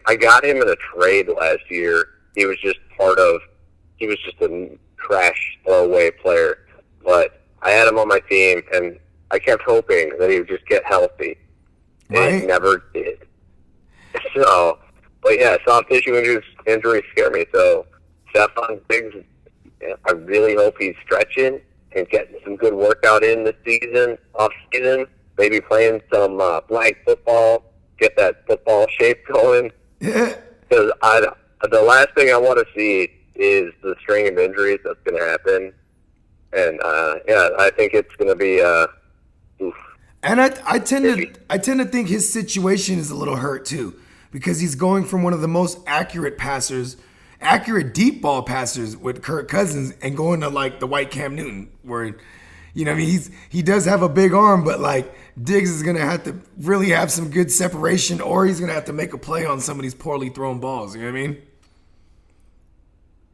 in a trade last year. He was just a trash throwaway player. But I had him on my team, and I kept hoping that he would just get healthy. And Right. he never did. So, but yeah, soft tissue injuries scare me. So, Stephon Diggs, I really hope he's stretching and getting some good workout in this season, off season. Maybe playing some flag football, get that football shape going. Yeah. Because the last thing I want to see is the string of injuries that's going to happen. And I think it's going to be. Oof. And I tend to think his situation is a little hurt too, because he's going from one of the most accurate deep ball passers with Kirk Cousins, and going to like the white Cam Newton, where, you know, I mean, he does have a big arm, but like Diggs is gonna have to really have some good separation, or he's gonna have to make a play on some of these poorly thrown balls. You know what I mean?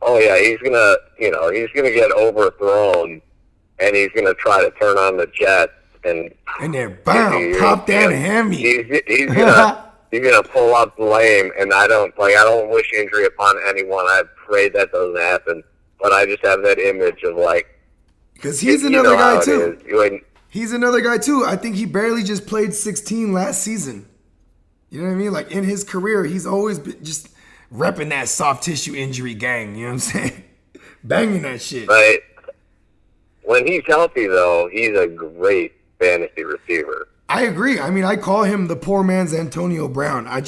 Oh yeah, he's gonna get overthrown, and he's gonna try to turn on the Jets, and there, bam, pop that hammy. He's gonna pull up lame, and I don't wish injury upon anyone. I pray that doesn't happen, but I just have that image of like, because he's another guy too. He's another guy too. I think he barely just played 16 last season. You know what I mean? Like in his career, he's always been just repping that soft tissue injury gang. You know what I'm saying? Banging that shit. Right. When he's healthy, though, he's a great fantasy receiver. I agree. I mean, I call him the poor man's Antonio Brown. I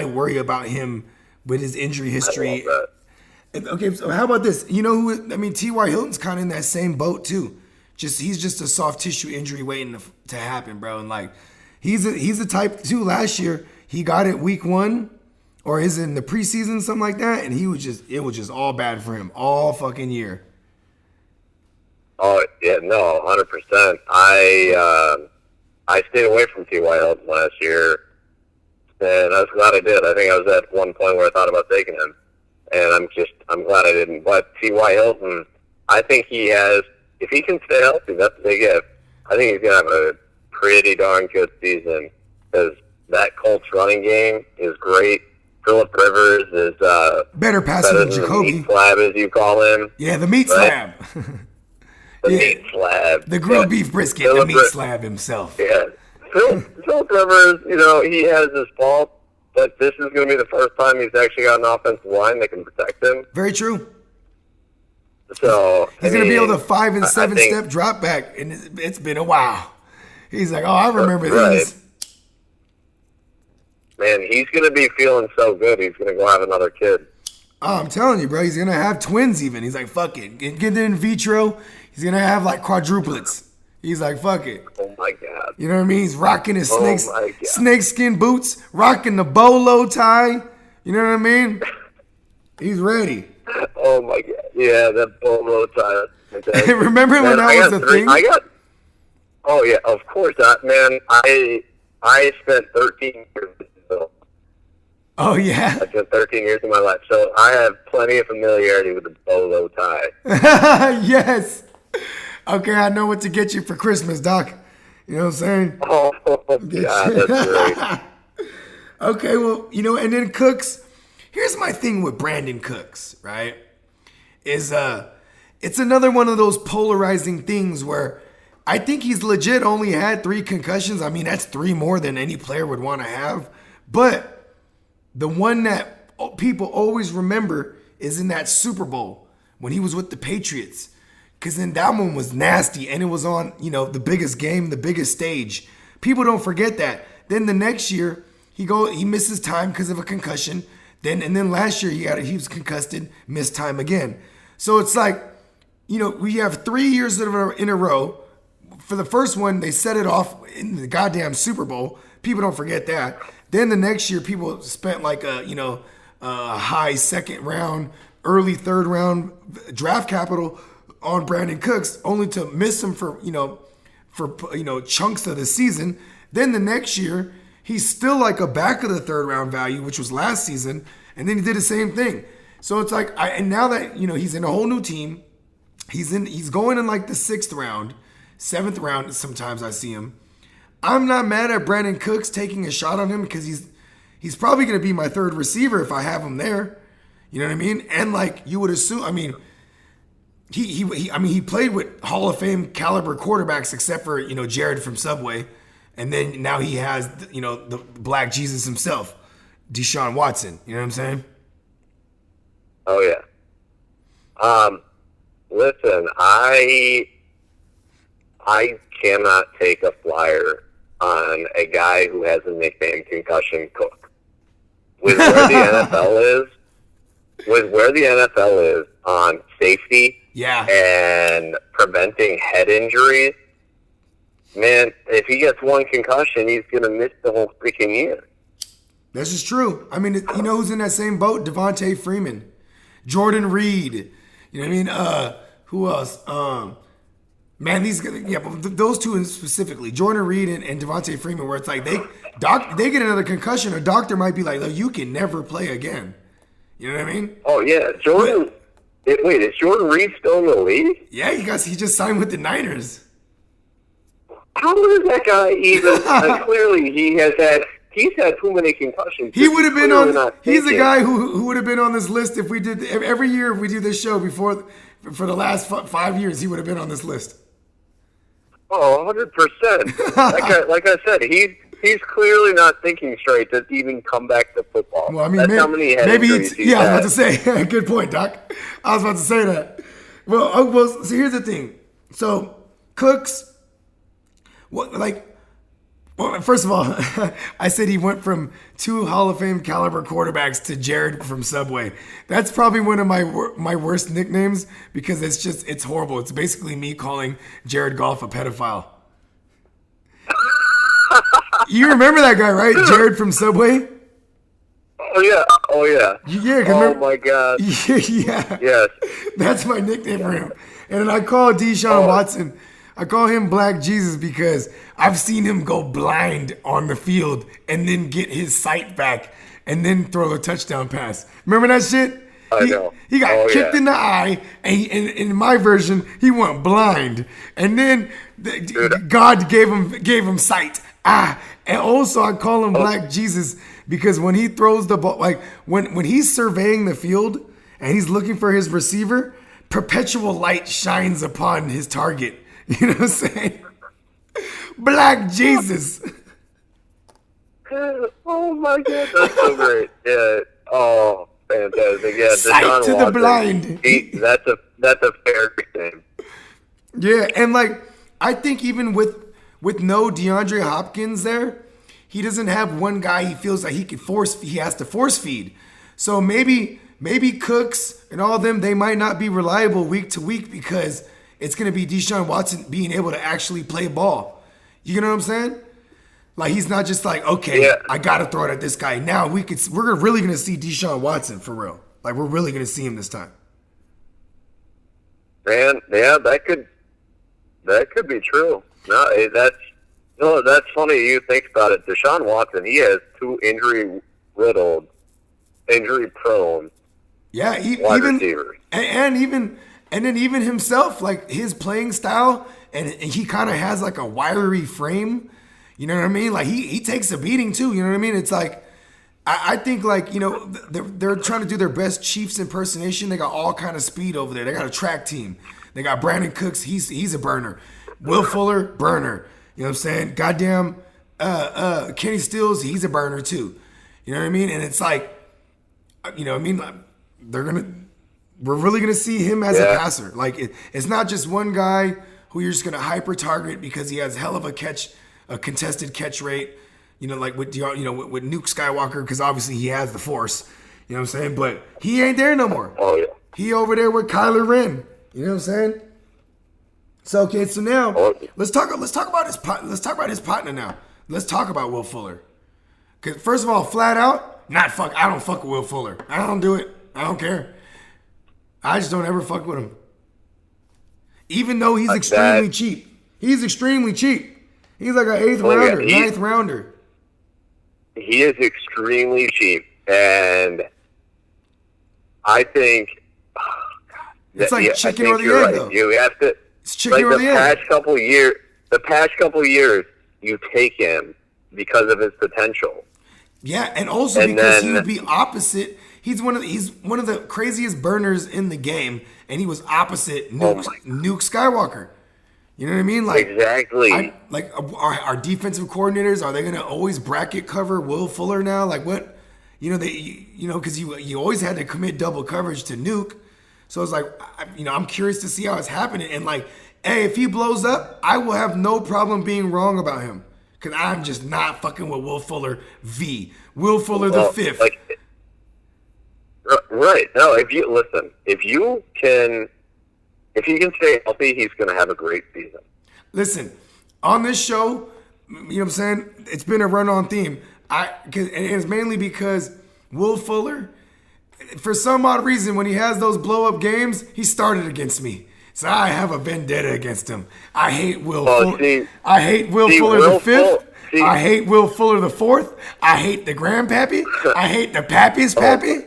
worry about him with his injury history. I love that. Okay, so how about this? You know who? I mean, T.Y. Hilton's kind of in that same boat too. He's just a soft tissue injury waiting to happen, bro. And like, he's a type too. Last year, he got it week 1, or is it in the preseason, something like that, and it was just all bad for him all fucking year. Oh yeah, no, 100%. I stayed away from T.Y. Hilton last year, and I was glad I did. I think I was at one point where I thought about taking him, and I'm glad I didn't. But T.Y. Hilton, I think he has, if he can stay healthy, that's a big if. I think he's going to have a pretty darn good season, because that Colts running game is great. Phillip Rivers is better passer than Jacoby. The meat slab, as you call him. Yeah, the meat Right? slab. The meat slab. The grilled beef brisket, Phillip the meat slab himself. Yeah. Phillip Rivers, he has his fault, but this is going to be the first time he's actually got an offensive line that can protect him. Very true. So He's going to be able to 5 and I 7 think- step drop back, and it's been a while. He's like, oh, I remember Right. these. Man, he's going to be feeling so good. He's going to go have another kid. Oh, I'm telling you, bro. He's going to have twins even. He's like, fuck it. Get it in vitro. He's going to have like quadruplets. He's like, fuck it. Oh, my God. You know what I mean? He's rocking his Oh my God. snakeskin boots, rocking the bolo tie. You know what I mean? He's ready. Oh, my God. Yeah, that bolo tie. Remember when that was a thing? Oh, yeah, of course. Man, I spent 13 years in Brazil. Oh, yeah? I spent 13 years of my life, so I have plenty of familiarity with the bolo tie. Yes. Okay, I know what to get you for Christmas, Doc. You know what I'm saying? Oh, God, that's great. Okay, well, and then Cooks. Here's my thing with Brandon Cooks, right? is it's another one of those polarizing things where I think he's legit only had 3 concussions. I mean, that's 3 more than any player would want to have. But the one that people always remember is in that Super Bowl when he was with the Patriots. Because then that one was nasty, and it was on, the biggest game, the biggest stage. People don't forget that. Then the next year, he misses time because of a concussion. Then last year he was concussed, missed time again. So it's like, we have 3 years in a row. For the first one, they set it off in the goddamn Super Bowl. People don't forget that. Then the next year, people spent like a high second round, early third round draft capital on Brandon Cooks, only to miss him for chunks of the season. Then the next year, he's still like a back of the third round value, which was last season, and then he did the same thing. So it's like, and now that he's in a whole new team, he's going in like the 6th round. 7th round, sometimes I see him. I'm not mad at Brandon Cooks taking a shot on him because he's probably going to be my 3rd receiver if I have him there. You know what I mean? And like you would assume, I mean, he played with Hall of Fame caliber quarterbacks except for Jared from Subway, and then now he has the Black Jesus himself, Deshaun Watson. You know what I'm saying? Oh yeah. Listen, I cannot take a flyer on a guy who has a nickname Concussion Cook. With where the NFL is on safety and preventing head injuries, man, if he gets 1 concussion, he's going to miss the whole freaking year. This is true. I mean, who's in that same boat? Devontae Freeman, Jordan Reed. You know what I mean? Who else? Man, but those two specifically, Jordan Reed and Devontae Freeman, where it's like they get another concussion, a doctor might be like, you can never play again. You know what I mean? Oh yeah, Jordan. Wait, is Jordan Reed still in the league? Yeah, he just signed with the Niners. How is that guy even? Clearly, he's had too many concussions. He would have been on. He's the guy who would have been on this list if we did every year if we do this show before for the last 5 years. He would have been on this list. Oh, 100%. Like I said, he's clearly not thinking straight to even come back to football. Well, I mean, how many head injuries I was about to say. Good point, Doc. I was about to say that. Well, so here's the thing. So Cooks, first of all, I said he went from 2 Hall of Fame caliber quarterbacks to Jared from Subway. That's probably one of my worst nicknames because it's horrible. It's basically me calling Jared Goff a pedophile. You remember that guy, right? Jared from Subway? Oh yeah. Yeah. Oh my God. Yeah. Yes. That's my nickname for him. And then I call Deshaun Watson. I call him Black Jesus because I've seen him go blind on the field and then get his sight back and then throw a touchdown pass. Remember that shit? I know. He got kicked in the eye, and in my version, he went blind. And then God gave him sight. And also I call him Black Jesus because when he throws the ball, like when he's surveying the field and he's looking for his receiver, perpetual light shines upon his target. You know what I'm saying? Black Jesus. Oh my God, that's so great. Yeah. Oh, fantastic. Yeah, Sight Deshaun to Watson, the blind. That's a fair name. Yeah, and like I think even with no DeAndre Hopkins there, he doesn't have one guy he feels like he has to force feed. So maybe Cooks and all of them, they might not be reliable week to week because it's going to be Deshaun Watson being able to actually play ball. You know what I'm saying? Like he's not just like, okay, I got to throw it at this guy. Now we're really going to see Deshaun Watson for real. Like we're really going to see him this time. Man, yeah, that could be true. No, that's funny you think about it. Deshaun Watson, he has 2 injury-riddled, injury-prone wide receivers. And then even himself, like his playing style, and he kind of has like a wiry frame. You know what I mean? Like he takes a beating too. You know what I mean? It's like I think like, you know, they're trying to do their best Chiefs impersonation. They got all kind of speed over there. They got a track team. They got Brandon Cooks. He's a burner. Will Fuller, burner. You know what I'm saying? Goddamn, Kenny Stills, he's a burner too. You know what I mean? And it's like, you know what I mean? We're really gonna see him as a passer. Like it's not just one guy who you're just gonna hyper target because he has hell of a contested catch rate. You know, like with Nuke Skywalker, because obviously he has the Force. You know what I'm saying? But he ain't there no more. Oh yeah. He over there with Kyler Ren. You know what I'm saying? So okay, so now let's talk about his partner now. Let's talk about Will Fuller. Cause first of all, flat out, I don't fuck with Will Fuller. I don't do it. I don't care. I just don't ever fuck with him. Even though he's extremely cheap. He's extremely cheap. He's like an 8th rounder, 9th rounder. He is extremely cheap, and I think it's like chicken or the egg, though. You have to. It's chicken or the egg. The past couple years, you take him because of his potential. Yeah, and also because he would be opposite. He's one of the craziest burners in the game, and he was opposite Nuke Skywalker. You know what I mean? Like exactly. Our defensive coordinators, are they going to always bracket cover Will Fuller now? Like what? You know because you always had to commit double coverage to Nuke. So it's like, I'm curious to see how it's happening. And like, hey, if he blows up, I will have no problem being wrong about him because I'm just not fucking with Will Fuller Will Fuller the 5th. Right. No, if you can stay healthy, he's going to have a great season. Listen, on this show, you know what I'm saying? It's been a run-on theme. And it's mainly because Will Fuller, for some odd reason, when he has those blow-up games, he started against me. So I have a vendetta against him. I hate Will Fuller. I hate Will Fuller the 5th. I hate Will Fuller the 4th. I hate the grandpappy. I hate the pappy's pappy.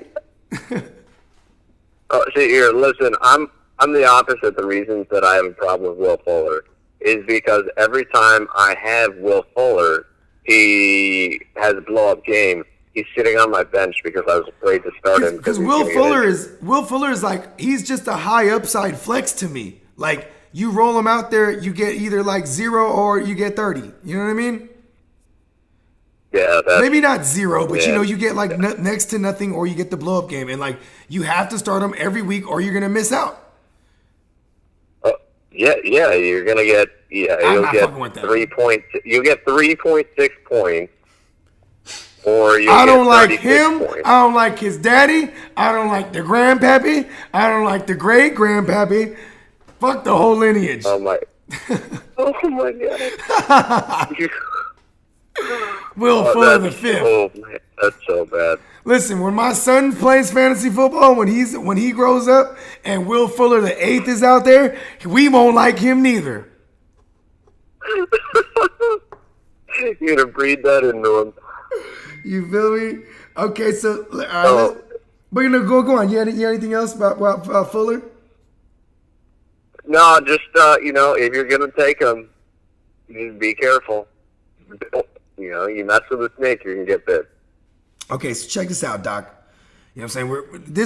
Here, listen, I'm the opposite. The reasons that I have a problem with Will Fuller is because every time I have Will Fuller, he has a blow-up game. He's sitting on my bench because I was afraid to start him. Because Will Fuller is like, he's just a high upside flex to me. Like, you roll him out there, you get either like 0 or you get 30. You know what I mean? Yeah. Maybe not 0, but you get like next to nothing or you get the blow-up game. And like, you have to start him every week or you're going to miss out. You're gonna get you'll get 3 points. You get 3.6 points, or you. I don't like him. Points. I don't like his daddy. I don't like the grandpappy. I don't like the great grandpappy. Fuck the whole lineage. Oh my! Oh my god! Will Fuller the 5th. Oh man, that's so bad. Listen, when my son plays fantasy football, when he grows up, and Will Fuller the 8th is out there, we won't like him neither. You're gonna breed that into him. You feel me? Okay, so but go on. You had anything else about Fuller? No, just if you're gonna take him, just be careful. You mess with a snake, you're gonna get bit. Okay, so check this out, Doc. You know what I'm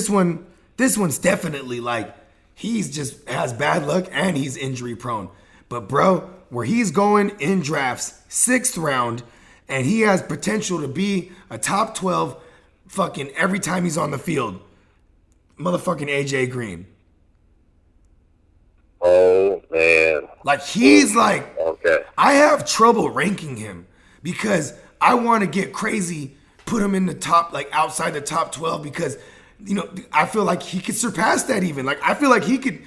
saying? This one's definitely like, he's just has bad luck and he's injury prone. But bro, where he's going in drafts, 6th round, and he has potential to be a top 12 fucking every time he's on the field. Motherfucking AJ Green. Oh man. Like he's like, okay. I have trouble ranking him because I want to get crazy, put him in the top, like outside the top 12 because, I feel like he could surpass that even. Like I feel like he could,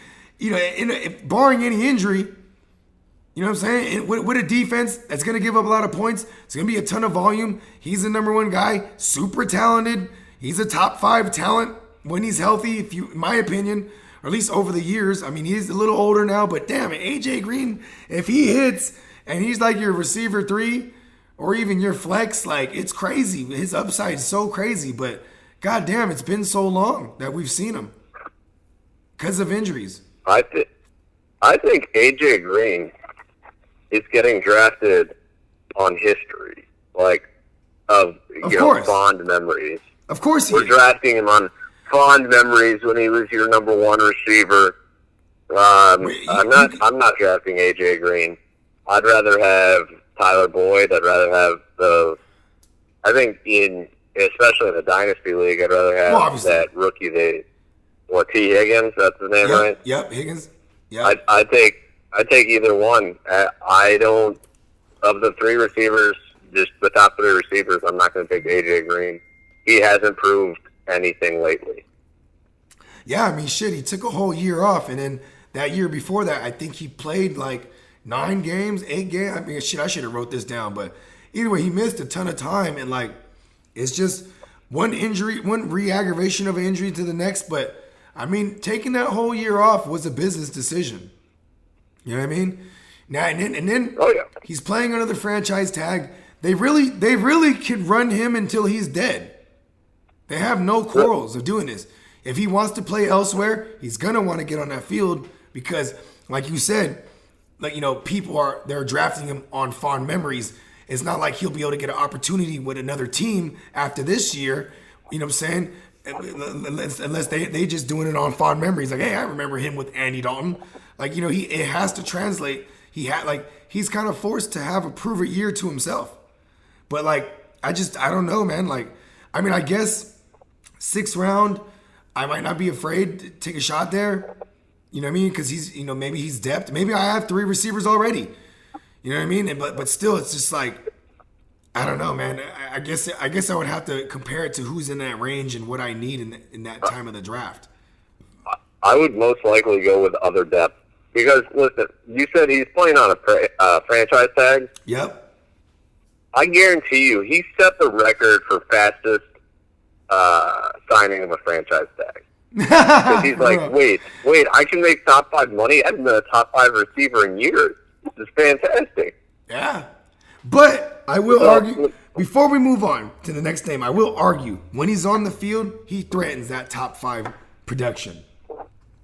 barring any injury, you know what I'm saying? With a defense that's going to give up a lot of points, it's going to be a ton of volume. He's the number 1 guy, super talented. He's a top 5 talent when he's healthy, in my opinion, or at least over the years. I mean, he's a little older now, but damn it, AJ Green, if he hits and he's like your receiver 3 or even your flex, like it's crazy. His upside is so crazy, but goddamn, it's been so long that we've seen him because of injuries. I think AJ Green is getting drafted on history. Like, of course. fond memories. Of course he We're is. drafting him on fond memories when he was your number one receiver. I'm not drafting AJ Green. I'd rather have Tyler Boyd. I'd rather have especially in the Dynasty League, I'd rather have that rookie, T. Higgins, that's his name, right? Yep, Higgins. Yeah. I take either one. Of the three receivers, just the top three receivers, I'm not going to take AJ Green. He hasn't proved anything lately. Yeah, I mean, shit, he took a whole year off, and then that year before that, I think he played like 9 games, 8 games. I mean, shit, I should have wrote this down, but either way, he missed a ton of time, and like, it's just one injury, one re-aggravation of an injury to the next. But I mean, taking that whole year off was a business decision. You know what I mean? Now and then he's playing under the franchise tag. They really could run him until he's dead. They have no quarrels of doing this. If he wants to play elsewhere, he's gonna want to get on that field because, like you said, like they're drafting him on fond memories. It's not like he'll be able to get an opportunity with another team after this year. You know what I'm saying? Unless they just doing it on fond memories. Like, hey, I remember him with Andy Dalton. Like, it has to translate. He's kind of forced to have a prove it year to himself. But like, I don't know, man. Like, I mean, I guess 6th round, I might not be afraid to take a shot there. You know what I mean? Because he's, maybe he's depth. Maybe I have 3 receivers already. You know what I mean? But still, it's just like, I don't know, man. I guess I would have to compare it to who's in that range and what I need in that time of the draft. I would most likely go with other depth because, listen, you said he's playing on a franchise tag. Yep. I guarantee you, he set the record for fastest signing of a franchise tag. Because he's like, wait, I can make top 5 money. I've been a top 5 receiver in years. This is fantastic. Yeah. But I will argue, before we move on to the next name, I will argue, when he's on the field, he threatens that top 5 production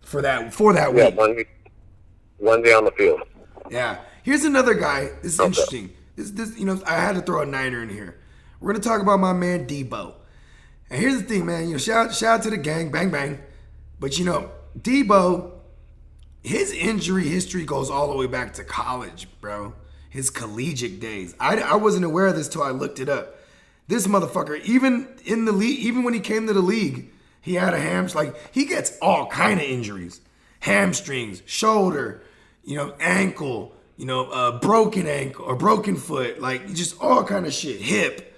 for that week. One day on the field. Yeah. Here's another guy. This is interesting. This I had to throw a Niner in here. We're going to talk about my man Debo. And here's the thing, man. Shout out to the gang, bang, bang. But, Debo, his injury history goes all the way back to college, bro. His collegiate days. I wasn't aware of this till I looked it up. This motherfucker, even in the league, even when he came to the league, he had a he gets all kind of injuries. Hamstrings, shoulder, ankle, broken ankle or broken foot, like just all kind of shit. Hip.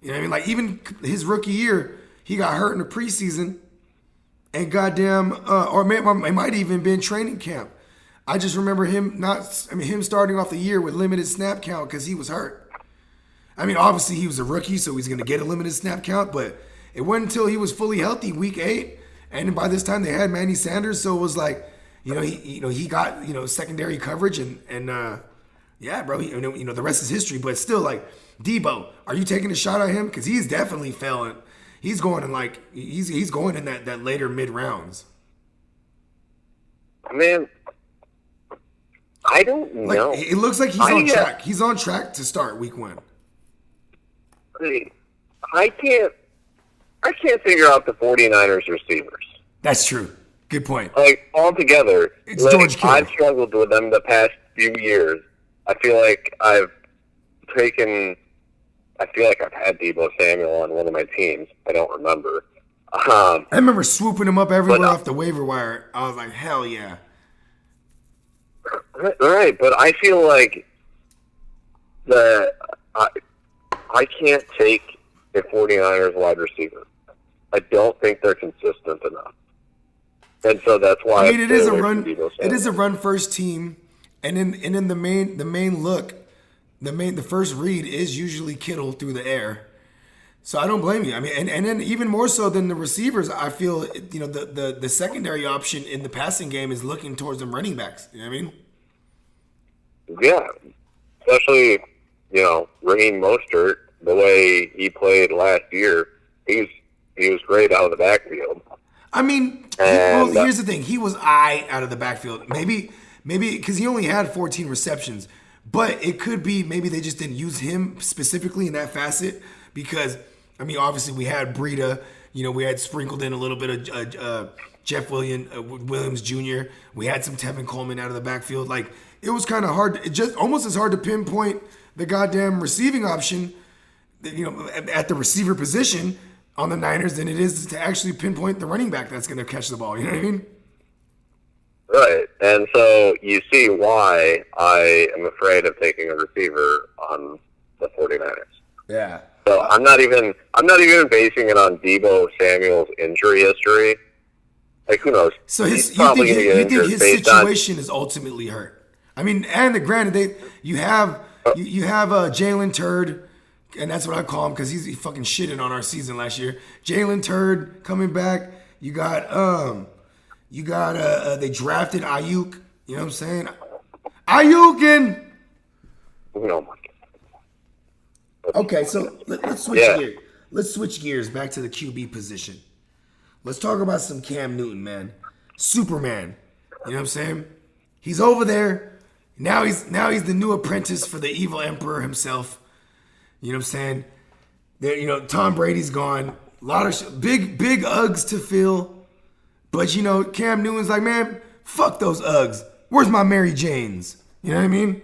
You know what I mean? Like even his rookie year, he got hurt in the preseason and goddamn, it might even been training camp. I just remember him starting off the year with limited snap count because he was hurt. I mean, obviously he was a rookie, so he's going to get a limited snap count, but it wasn't until he was fully healthy, week 8, and by this time they had Manny Sanders, so it was like, he got secondary coverage, and yeah, bro, the rest is history. But still, like, Debo, are you taking a shot at him? Because he's definitely failing. He's going in he's going in that later mid rounds. Man, I don't know. It looks like he's on track. He's on track to start week 1. I can't figure out the 49ers receivers. That's true. Good point. Like, altogether, it's George Kittle. I've struggled with them the past few years. I feel like I've had Deebo Samuel on one of my teams. I don't remember. I remember swooping him up everywhere off the waiver wire. I was like, hell yeah. Right, but I feel like I can't take a 49ers wide receiver. I don't think they're consistent enough. And so that's why it is a run. It is a run first team, and then the main look, the first read is usually Kittle through the air. So I don't blame you. I mean, and then even more so than the receivers, I feel the secondary option in the passing game is looking towards them running backs. You know what I mean? Yeah, especially Raheem Mostert, the way he played last year, he was great out of the backfield. I mean, here's the thing: he was out of the backfield. Maybe because he only had 14 receptions, but it could be maybe they just didn't use him specifically in that facet. because I mean, obviously we had Breida, we had sprinkled in a little bit of Jeff Williams Jr. We had some Tevin Coleman out of the backfield. Like, it was kind of hard. It just almost as hard to pinpoint the goddamn receiving option, at the receiver position on the Niners than it is to actually pinpoint the running back that's going to catch the ball. You know what I mean? Right. And so you see why I am afraid of taking a receiver on the 49ers. Yeah. So I'm not even basing it on Deebo Samuel's injury history. Like, who knows? So He's you probably think gonna get injured his based situation is ultimately hurt? I mean, and granted, you have Jalen Turd, and that's what I call him because he fucking shitted on our season last year. Jalen Turd coming back. You got they drafted Ayuk. You know what I'm saying? Ayuk and. Oh my God. Okay, so let's switch gears. Let's switch gears back to the QB position. Let's talk about some Cam Newton, man. Superman. You know what I'm saying? He's over there. Now he's the new apprentice for the evil emperor himself. You know what I'm saying? Tom Brady's gone. A lot of big Uggs to fill. But Cam Newton's like, man, fuck those Uggs. Where's my Mary Janes? You know what I mean?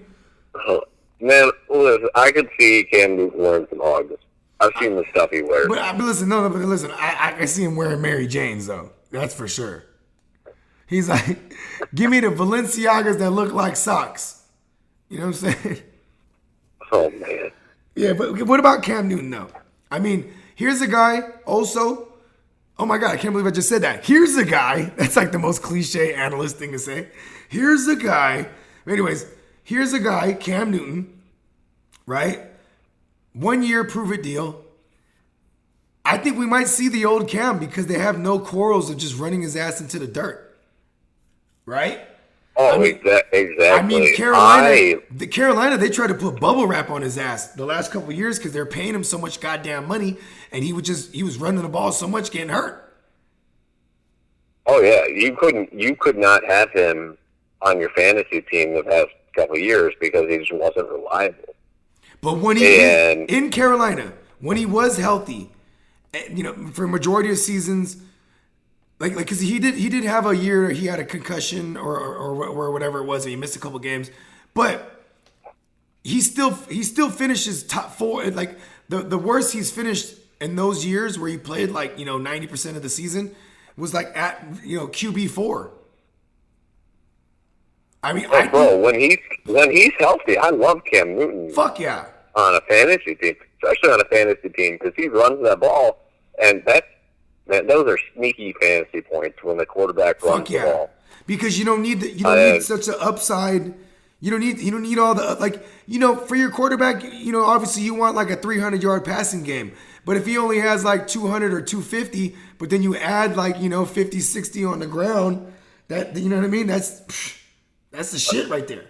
Man, listen, I could see Cam Newton wearing some Uggs. I've seen the stuff he wears. But listen, I see him wearing Mary Janes though. That's for sure. He's like, give me the Balenciagas that look like socks. You know what I'm saying? Oh man. Yeah, but what about Cam Newton though? I mean, here's a guy also. Oh my God, I can't believe I just said that. Here's a guy. That's like the most cliche analyst thing to say. Here's a guy. Anyways, here's a guy, Cam Newton, right? 1 year prove-it deal. I think we might see the old Cam because they have no quarrels of just running his ass into the dirt. Right? Oh, exactly. I mean, Carolina, they tried to put bubble wrap on his ass the last couple of years because they're paying him so much goddamn money, and he was running the ball so much, getting hurt. Oh yeah, you could not have him on your fantasy team the past couple of years because he just wasn't reliable. But when in Carolina, when he was healthy, for a majority of seasons, like because he did have a year he had a concussion or whatever it was, and he missed a couple games, but he still finishes top 4. Like the worst he's finished in those years where he played 90% of the season was like at QB4. I mean, when he's healthy, I love Cam Newton. Fuck yeah. On a fantasy team, especially on a fantasy team, because he runs that ball, and those are sneaky fantasy points when the quarterback runs the ball. Because you don't need such an upside. You don't need all the for your quarterback. Obviously you want like a 300-yard passing game, but if he only has like 200 or 250, but then you add 50, 60 on the ground, that you know what I mean? That's the shit right there.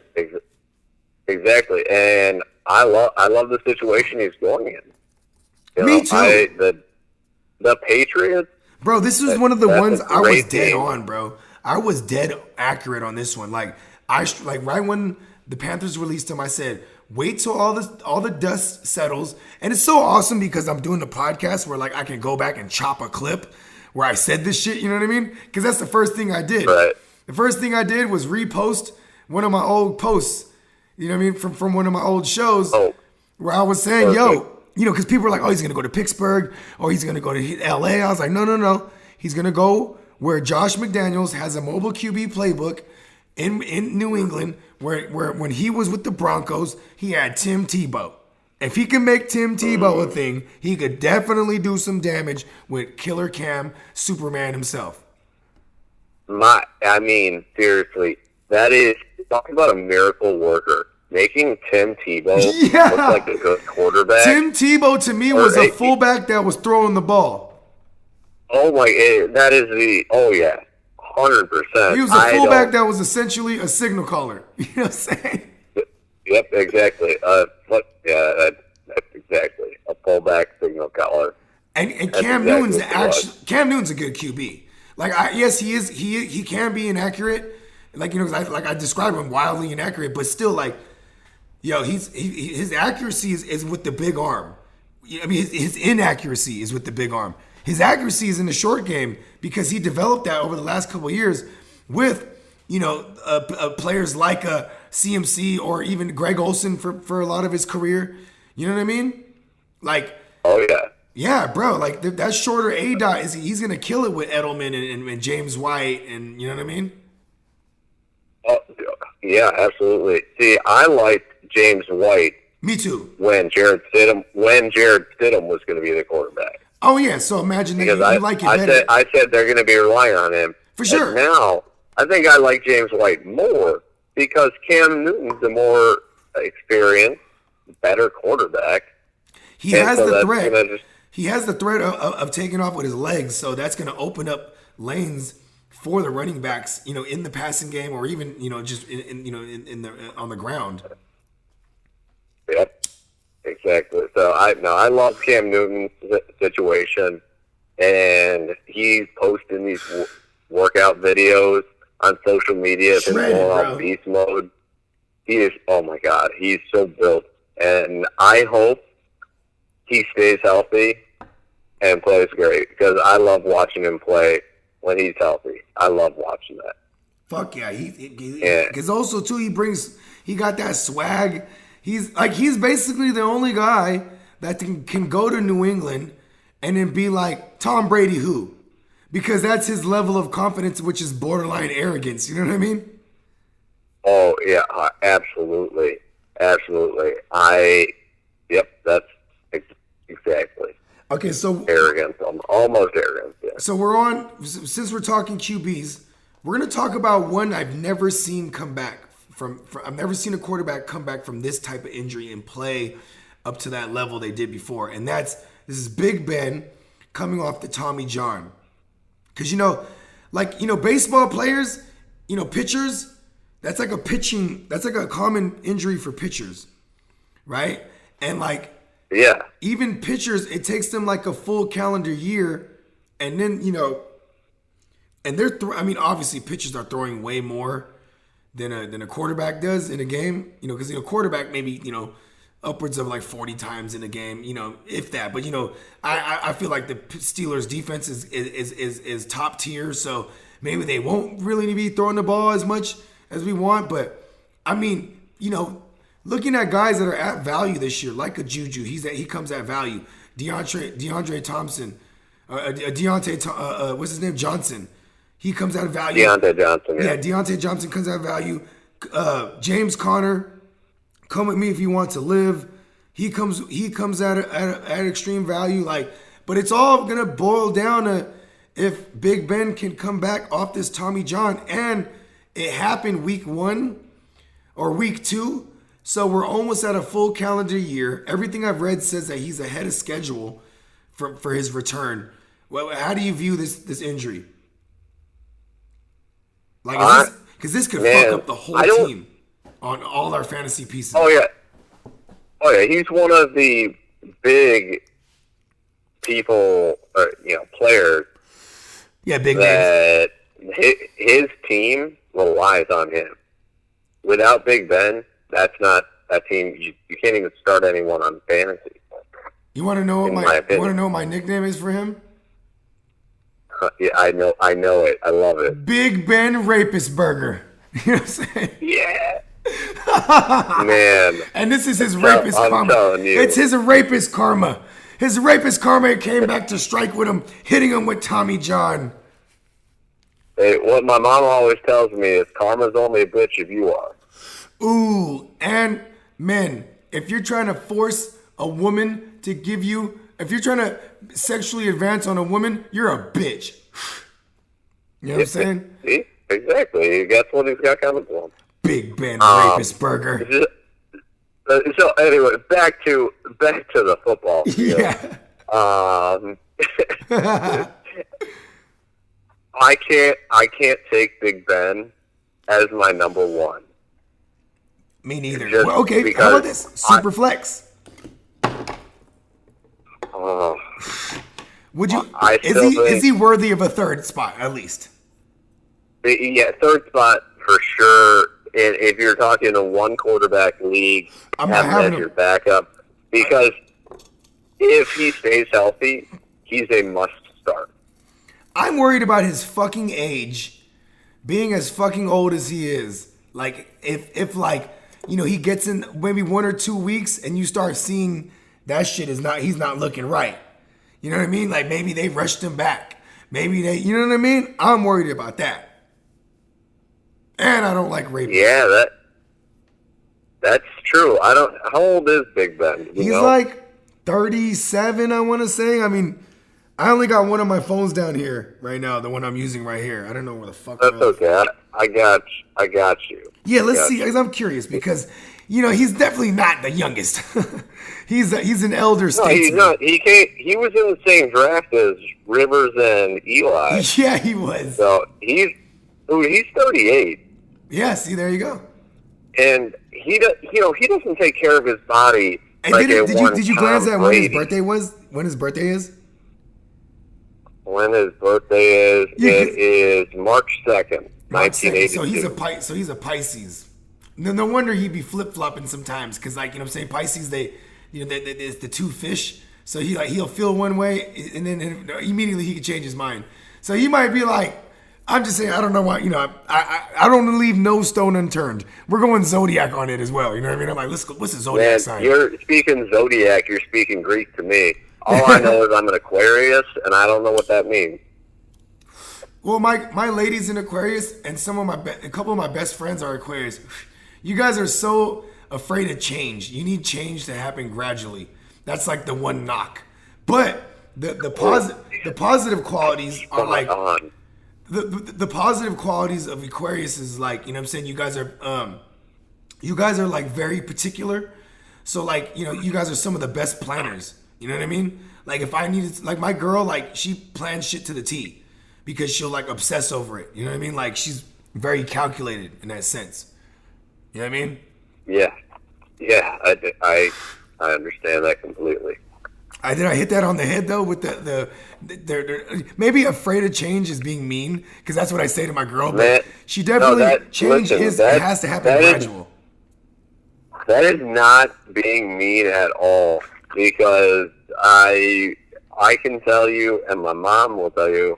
Exactly, and I love the situation he's going in. Me too. The Patriots. Bro, this was one of the ones I was dead on, bro. I was dead accurate on this one. Right when the Panthers released him, I said, wait till all the dust settles. And it's so awesome because I'm doing the podcast where I can go back and chop a clip where I said this shit, you know what I mean? Because that's the first thing I did. Right. The first thing I did was repost one of my old posts, you know what I mean, from one of my old shows where I was saying, because people were like, oh, he's going to go to Pittsburgh or he's going to go to L.A. I was like, no. He's going to go where Josh McDaniels has a mobile QB playbook in New England where when he was with the Broncos, he had Tim Tebow. If he can make Tim Tebow a thing, he could definitely do some damage with Killer Cam, Superman himself. Seriously, that is, talk about a miracle worker. Making Tim Tebow look like a good quarterback. Tim Tebow, to me, was a fullback that was throwing the ball. Oh, my, that is 100%. He was a fullback that was essentially a signal caller. You know what I'm saying? Yep, exactly. That's exactly. A fullback signal caller. And Cam Newton's Cam Newton's a good QB. Yes, he is. He can be inaccurate. I describe him wildly inaccurate, but still his accuracy is with the big arm. I mean, his inaccuracy is with the big arm. His accuracy is in the short game because he developed that over the last couple of years with, players like CMC or even Greg Olson for a lot of his career. You know what I mean? Like, oh yeah, yeah, bro. Like that shorter A dot he's gonna kill it with Edelman and James White, and you know what I mean? Oh yeah, absolutely. See, I liked James White. Me too. When Jared Stidham was going to be the quarterback. Oh yeah, so imagine that you like it better. I said they're going to be relying on him for sure. And now I think I like James White more because Cam Newton's a more experienced, better quarterback. He has the threat. He has the threat of taking off with his legs, so that's going to open up lanes for the running backs, in the passing game or even just on the ground. Yep, exactly. So I love Cam Newton's situation, and he's posting these workout videos on social of him going on beast mode. He is, oh my God, he's so built, and I hope he stays healthy and plays great because I love watching him play when he's healthy. I love watching that. Fuck yeah, because also too he got that swag. He's basically the only guy that can go to New England and then be like Tom Brady who? Because that's his level of confidence, which is borderline arrogance. You know what I mean? Oh yeah, absolutely. Yep, that's exactly. Okay, so arrogance, almost arrogance. Yeah. So since we're talking QBs, we're gonna talk about one I've never seen come back. I've never seen a quarterback come back from this type of injury and play up to that level they did before. And this is Big Ben coming off the Tommy John. Because, baseball players, pitchers, that's like a common injury for pitchers, right? And yeah, even pitchers, it takes them like a full calendar year. And then, and they're, obviously pitchers are throwing way more than a quarterback does in a game, because a quarterback maybe upwards of like 40 times in a game, if that. But I feel like the Steelers' defense is top tier, so maybe they won't really be throwing the ball as much as we want. But looking at guys that are at value this year, like a Juju, he comes at value. DeAndre Thompson, what's his name, Johnson. He comes out of value. Deontay Johnson. Yeah, Deontay Johnson comes out of value. James Conner, come with me if you want to live. He comes at extreme value. But it's all gonna boil down to if Big Ben can come back off this Tommy John, and it happened week 1 or week 2, so we're almost at a full calendar year. Everything I've read says that he's ahead of schedule for his return. Well, how do you view this injury? Because this could fuck up the whole team on all our fantasy pieces. Oh yeah, he's one of the big people, players. Yeah, big that his team relies on him. Without Big Ben, that's not that team. You can't even start anyone on fantasy. You want to know what my nickname is for him? Yeah, I know it. I love it. Big Ben Rapist Burger. You know what I'm saying? Yeah. Man. And this is his rapist karma. It's his rapist karma. His rapist karma came back to strike with him, hitting him with Tommy John. Hey, what my mom always tells me is karma's only a bitch if you are. Ooh, and men, if you're trying to force a woman to give you, if you're trying to sexually advance on a woman, you're a bitch. You know what I'm saying? See? Exactly. That's what he's got coming for him. Big Ben Rapist Burger. So anyway, back to the football field. Yeah. I can't take Big Ben as my number one. Me neither. Well, okay, how about this? Super flex. Would you? Is he worthy of a third spot at least? Yeah, third spot for sure. And if you're talking a one quarterback league, have him as your backup, because if he stays healthy, he's a must start. I'm worried about his fucking age, being as fucking old as he is. Like, if like, you know, he gets in maybe 1 or 2 weeks and you start seeing that shit he's not looking right. You know what I mean? Like, maybe they rushed him back. Maybe you know what I mean? I'm worried about that. And I don't like rapists. Yeah, that's true. How old is Big Ben? He's like 37, I want to say. I mean, I only got one of my phones down here right now, the one I'm using right here. I don't know where the fuck. That's okay. I got you. Yeah, let's see. Because I'm curious because, you know, he's definitely not the youngest. he's an elder statesman. No, he's not. He was in the same draft as Rivers and Eli. Yeah, he was. So he's 38. Yeah, see, there you go. And he doesn't take care of his body. And like did you glance at when his birthday was? When his birthday is? When his birthday is? Yeah, it is March 2nd, 1982. So he's a Pisces. No wonder he'd be flip flopping sometimes, because, like, you know what I'm saying, Pisces, it's the two fish. So he'll feel one way and then immediately he can change his mind. So he might be like, I'm just saying, I don't know why, you know, I don't leave no stone unturned. We're going zodiac on it as well. You know what I mean? I'm like, what's the zodiac sign? You're speaking zodiac. You're speaking Greek to me. All I know is I'm an Aquarius, and I don't know what that means. Well, my lady's in Aquarius, and a couple of my best friends are Aquarius. You guys are so afraid of change. You need change to happen gradually. That's like the one knock. But the positive qualities are like. The positive qualities of Aquarius is, like, you know what I'm saying, you guys are like very particular. So, like, you know, you guys are some of the best planners. You know what I mean? Like, if I needed, like, my girl, like, she plans shit to the T because she'll, like, obsess over it. You know what I mean? Like, she's very calculated in that sense. You know what I mean? Yeah, I understand that completely. Did I hit that on the head though? With they're maybe afraid of change is being mean, because that's what I say to my girl. But she definitely it has to happen gradual. That is not being mean at all, because I can tell you, and my mom will tell you,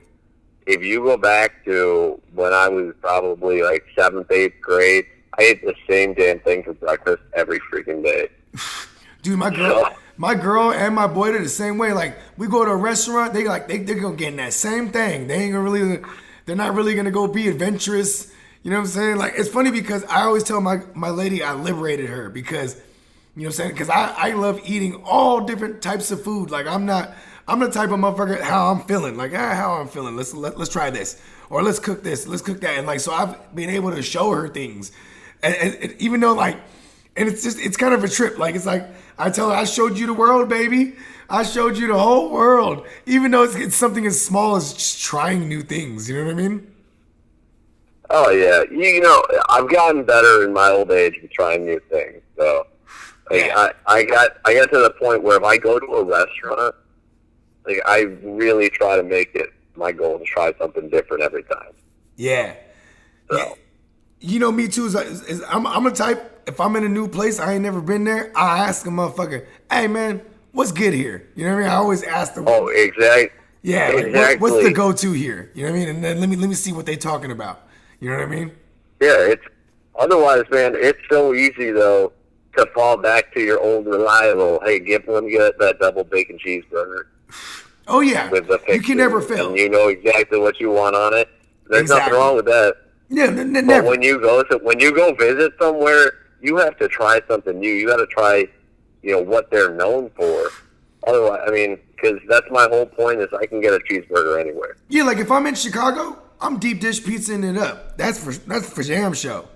if you go back to when I was probably like 7th, 8th grade, I ate the same damn thing for breakfast every freaking day. Dude, my girl and my boy, they're the same way. Like, we go to a restaurant, they're gonna get in that same thing. They're not really gonna go be adventurous. You know what I'm saying? Like, it's funny because I always tell my lady I liberated her, because, you know what I'm saying? Because I love eating all different types of food. Like, I'm the type of motherfucker how I'm feeling. Like, how I'm feeling. Let's try this, or let's cook this, let's cook that. And, like, so I've been able to show her things, and even though, like. And it's kind of a trip. Like, it's like, I tell her, I showed you the world, baby. I showed you the whole world. Even though it's something as small as just trying new things. You know what I mean? Oh, yeah. You know, I've gotten better in my old age with trying new things. So, like, yeah. I got to the point where if I go to a restaurant, like, I really try to make it my goal to try something different every time. Yeah. So. Yeah. You know, me too. I'm a type. If I'm in a new place, I ain't never been there, I ask a motherfucker, hey, man, what's good here? You know what I mean? I always ask them. Oh, exactly. Yeah, like, exactly. What's the go-to here? You know what I mean? And then let me see what they talking about. You know what I mean? Yeah, otherwise, man, it's so easy, though, to fall back to your old reliable, hey, let me get that double bacon cheeseburger. Oh, yeah. With the picture, you can never fail. And you know exactly what you want on it. There's nothing wrong with that. Yeah, never. But when you go visit somewhere, you have to try something new. You got to try, you know, what they're known for. Otherwise, I mean, because that's my whole point is I can get a cheeseburger anywhere. Yeah, like if I'm in Chicago, I'm deep dish pizzaing it up. That's for damn show.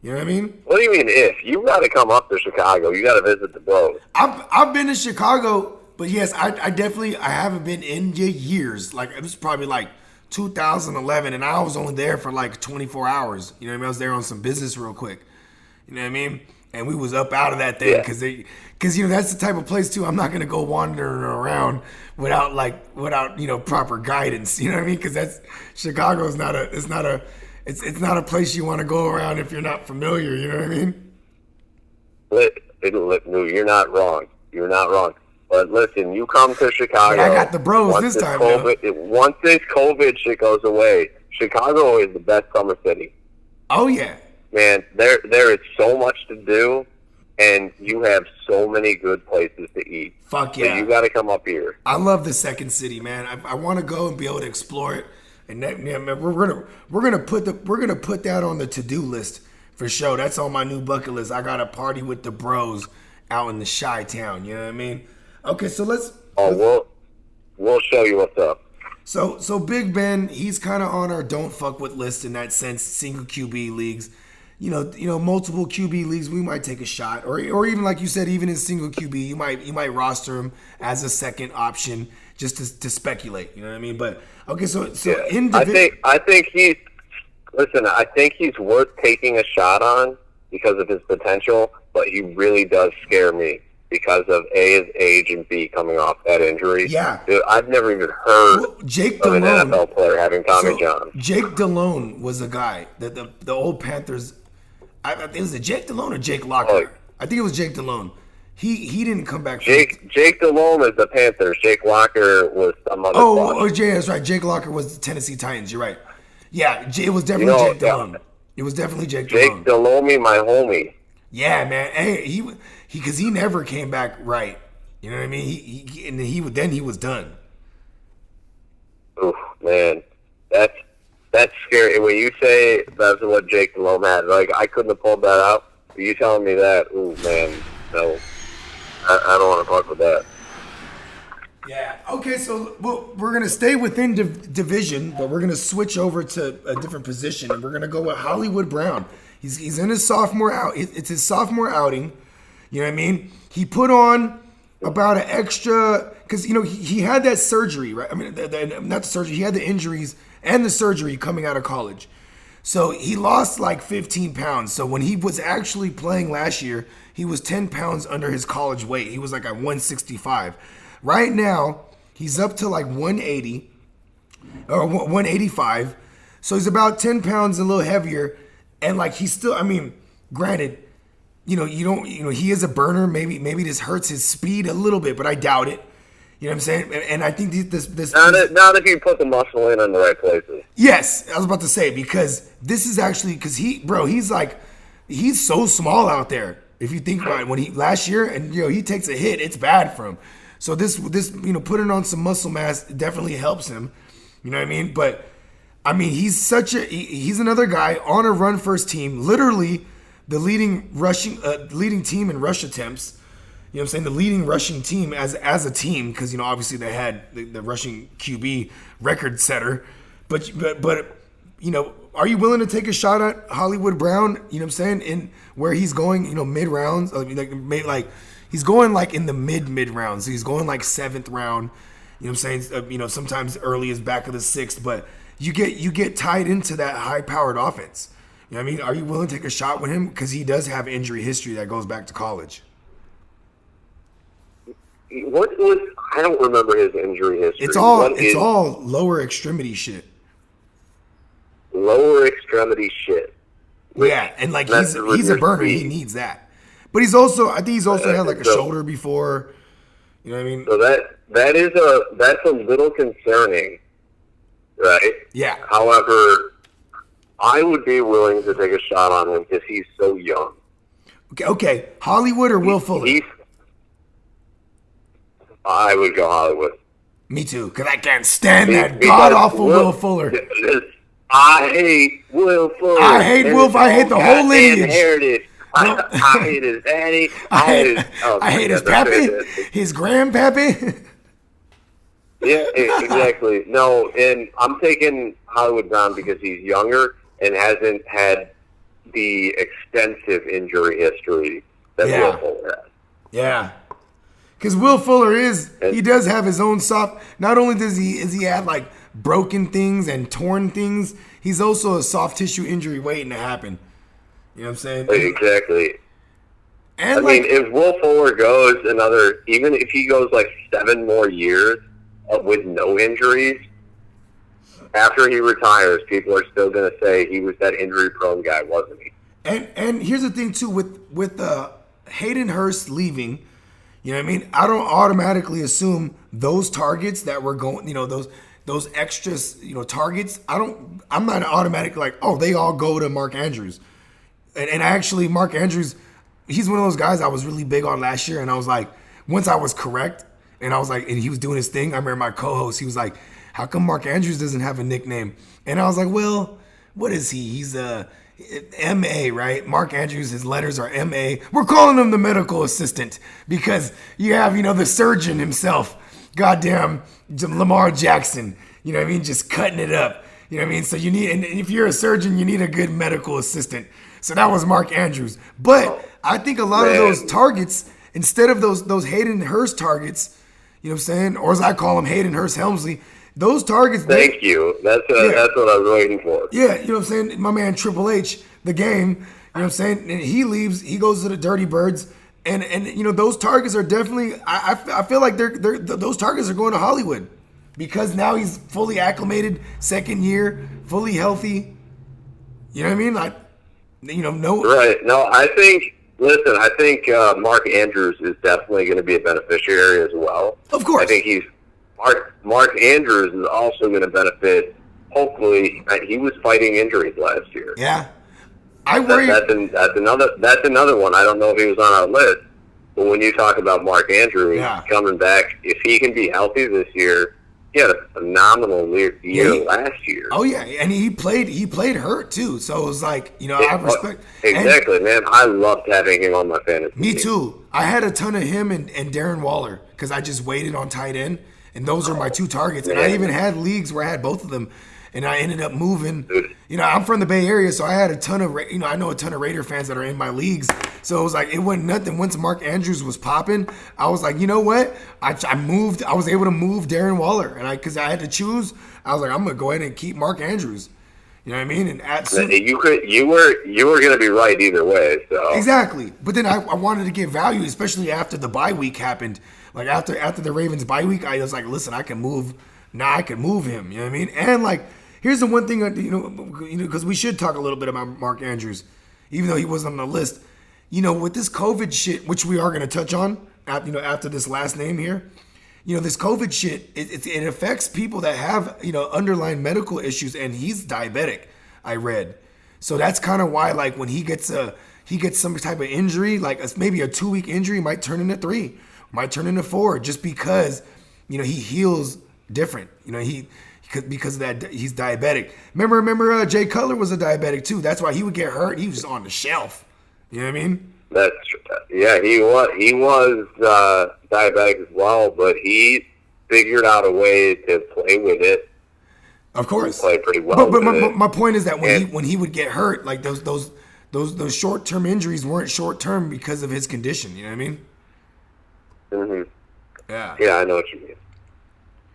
You know what I mean? What do you mean if? You got to come up to Chicago. You got to visit the Bros. I've been to Chicago, but yes, I definitely haven't been in years. Like, it was probably like 2011, and I was only there for like 24 hours. You know what I mean? I was there on some business real quick. You know what I mean? And we was up out of that thing because you know, that's the type of place too. I'm not gonna go wandering around without you know, proper guidance. You know what I mean? Because Chicago is not a place you want to go around if you're not familiar. You know what I mean? You're not wrong. You're not wrong. But listen, you come to Chicago. Yeah, I got the bros this time, Once this COVID shit goes away, Chicago is the best summer city. Oh, yeah. Man, there is so much to do, and you have so many good places to eat. Fuck yeah. So you got to come up here. I love the second city, man. I want to go and be able to explore it. And that, yeah, man, we're gonna put that on the to-do list for sure. That's on my new bucket list. I got to party with the bros out in the Chi-Town. You know what I mean? Okay, so let's. We'll show you what's up. So Big Ben, he's kind of on our don't fuck with list in that sense. Single QB leagues, you know, multiple QB leagues, we might take a shot, or even like you said, even in single QB, you might roster him as a second option just to speculate. You know what I mean? But okay, so yeah. in I think he's worth taking a shot on because of his potential, but he really does scare me because of A, his age, and B, coming off that injury. Yeah. Dude, I've never even heard of an NFL player having Tommy John. Jake Delhomme was a guy that the old Panthers, I think it was Jake Delhomme or Jake Locker. I think it was Jake Delhomme. He didn't come back. Jake Delhomme is the Panthers. Jake Locker was some other Jay, that's right. Jake Locker was the Tennessee Titans. You're right. Yeah, it was definitely Jake Delhomme. It was definitely Jake Delhomme. Jake Delhomme, my homie. Yeah, man. Hey, because he never came back right. You know what I mean? He was done. Ooh, man, that's scary. When you say that's what Jake Delhomme had, like I couldn't have pulled that out. You telling me that? Ooh, man, no, I don't want to talk with that. Yeah. Okay, so we're gonna stay within division, but we're gonna switch over to a different position, and we're gonna go with Hollywood Brown. He's in his sophomore out. It's his sophomore outing. You know what I mean? He put on about an extra because he had that surgery, right? I mean, not the surgery. He had the injuries and the surgery coming out of college. So he lost like 15 pounds. So when he was actually playing last year, he was 10 pounds under his college weight. He was like at 165. Right now, he's up to like 180 or 185. So he's about 10 pounds a little heavier. And like he's still, I mean, granted, he is a burner. Maybe this hurts his speed a little bit, but I doubt it. You know what I'm saying? And I think this not if you put the muscle in the right places. Yes, I was about to say, because this is actually because he's so small out there. If you think about it, when he last year and he takes a hit, it's bad for him. So this putting on some muscle mass definitely helps him. You know what I mean? But I mean, he's another guy on a run first team, literally the leading team in rush attempts. You know what I'm saying? The leading rushing team as a team, because obviously they had the rushing QB record setter. But are you willing to take a shot at Hollywood Brown? You know what I'm saying? In where he's going, mid rounds. I mean, like he's going like in the mid rounds. So he's going like 7th round. You know what I'm saying? Sometimes early as back of the 6th, but you get tied into that high powered offense. You know what I mean? Are you willing to take a shot with him? Because he does have injury history that goes back to college. I don't remember his injury history. It's all lower extremity shit. Lower extremity shit. Yeah, and like he's a burner. He needs that. But I think he's also had like a shoulder before. You know what I mean? So that's a little concerning, right? Yeah. However, I would be willing to take a shot on him because he's so young. Okay. Hollywood or Will Fuller? I would go Hollywood. Me too, because I can't stand that god-awful Will Fuller. I hate Will Fuller. I hate the whole lineage. I hate his daddy. I hate his pappy, his grandpappy. Yeah, exactly. No, and I'm taking Hollywood Brown because he's younger and hasn't had the extensive injury history that Will Fuller has. Yeah. Because Will Fuller he does have his own soft. Not only is he have like broken things and torn things, he's also a soft tissue injury waiting to happen. You know what I'm saying? Exactly. And I mean, if Will Fuller goes even if he goes like 7 more years with no injuries, after he retires, people are still going to say he was that injury-prone guy, wasn't he? And here's the thing too with Hayden Hurst leaving. You know what I mean? I don't automatically assume those targets that were going, those extras, targets. I'm not automatic like, oh, they all go to Mark Andrews. And actually, Mark Andrews, he's one of those guys I was really big on last year. And I was like, once I was correct, and I was like, and he was doing his thing. I remember my co-host, he was like, how come Mark Andrews doesn't have a nickname? And I was like, well, what is he? He's a MA, right? Mark Andrews, his letters are MA. We're calling him the medical assistant because you have, the surgeon himself. Goddamn Lamar Jackson. You know what I mean? Just cutting it up. You know what I mean? So you need, and if you're a surgeon, you need a good medical assistant. So that was Mark Andrews. But I think a lot of those targets, instead of those Hayden Hurst targets, you know what I'm saying? Or as I call them, Hayden Hurst Helmsley, those targets. Thank you. That's what I was waiting for. Yeah, you know what I'm saying? My man Triple H, the game, you know what I'm saying? And he leaves, he goes to the Dirty Birds. And those targets are definitely, I feel like those targets are going to Hollywood because now he's fully acclimated, second year, fully healthy. You know what I mean? Like, no. Right. No, I think Mark Andrews is definitely going to be a beneficiary as well. Of course. I think Mark Andrews is also going to benefit. Hopefully, he was fighting injuries last year. Yeah. I worry. That's another one. I don't know if he was on our list, but when you talk about Mark Andrews coming back, if he can be healthy this year, he had a phenomenal year last year. Oh yeah, and he played hurt too. So it was like, I respect. Exactly, man. I loved having him on my fantasy Me team. too. I had a ton of him and Darren Waller because I just waited on tight end, and those are my two targets. And I even had leagues where I had both of them. And I ended up moving. I'm from the Bay Area, so I had a ton of, I know a ton of Raider fans that are in my leagues. So it was like, it wasn't nothing. Once Mark Andrews was popping, I was like, you know what? I moved. I was able to move Darren Waller, and because I had to choose, I was like, I'm gonna go ahead and keep Mark Andrews. You know what I mean? And you were gonna be right either way. So exactly. But then I wanted to get value, especially after the bye week happened. Like after the Ravens bye week, I was like, listen, I can move. Now I can move him. You know what I mean? And like. Here's the one thing, because we should talk a little bit about Mark Andrews, even though he wasn't on the list. With this COVID shit, which we are going to touch on, after this last name here, this COVID shit, it affects people that have, underlying medical issues, and he's diabetic, I read. So that's kind of why, like, when he gets some type of injury, like maybe a 2-week injury, might turn into 3, might turn into 4, just because, he heals different. Because of that, he's diabetic. Remember, Jay Cutler was a diabetic too. That's why he would get hurt. He was just on the shelf. You know what I mean? He was diabetic as well, but he figured out a way to play with it. Of course, he played pretty well. But my point is that when he would get hurt, like those short-term injuries weren't short-term because of his condition. You know what I mean? Mm-hmm. Yeah. Yeah, I know what you mean.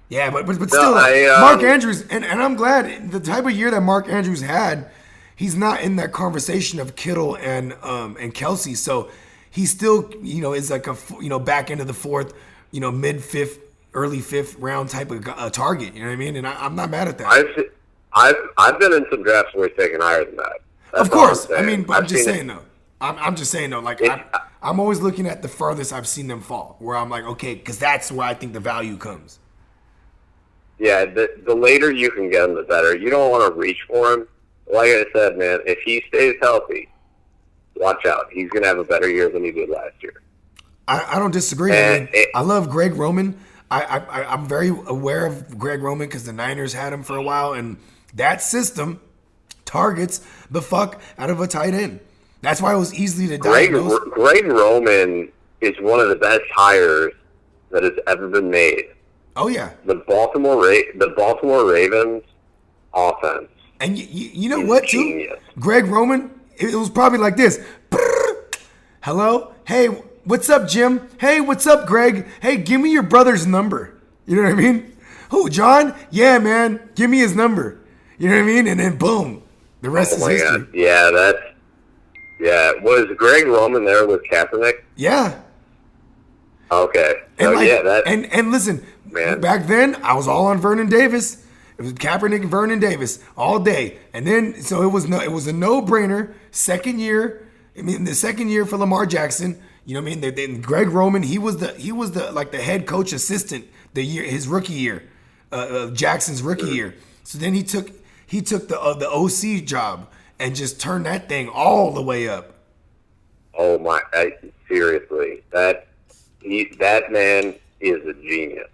Yeah, but still, Mark Andrews, and I'm glad the type of year that Mark Andrews had, he's not in that conversation of Kittle and Kelsey. So he still, is like a, back into the fourth, mid-fifth, early fifth round type of target. You know what I mean? And I'm not mad at that. I've been in some drafts where he's taken higher than that. Of course. I mean, but I'm just saying though. I'm just saying though, like I'm always looking at the farthest I've seen them fall, where I'm like, okay, because that's where I think the value comes. Yeah, the later you can get him, the better. You don't want to reach for him. Like I said, man, if he stays healthy, watch out. He's going to have a better year than he did last year. I don't disagree. I love Greg Roman. I'm very aware of Greg Roman because the Niners had him for a while, and that system targets the fuck out of a tight end. That's why it was easy to diagnose. Greg Roman is one of the best hires that has ever been made. Oh yeah, the Baltimore Ravens offense. And you know what genius. Too? Greg Roman, it was probably like this. Hello, hey, what's up, Jim? Hey, what's up, Greg? Hey, give me your brother's number. You know what I mean? Who, John? Yeah, man, give me his number. You know what I mean? And then boom, the rest is history. God. Yeah. Was Greg Roman there with Kaepernick? Yeah. Okay. And listen. Man. Back then, I was all on Vernon Davis. It was Kaepernick and Vernon Davis all day. And then, so it was a no-brainer. Second year, the second year for Lamar Jackson, You know what I mean? Then Greg Roman, he was the like the head coach assistant his rookie year, Jackson's rookie year. So then he took the OC job and just turned that thing all the way up. Oh my! Seriously, that man is a genius.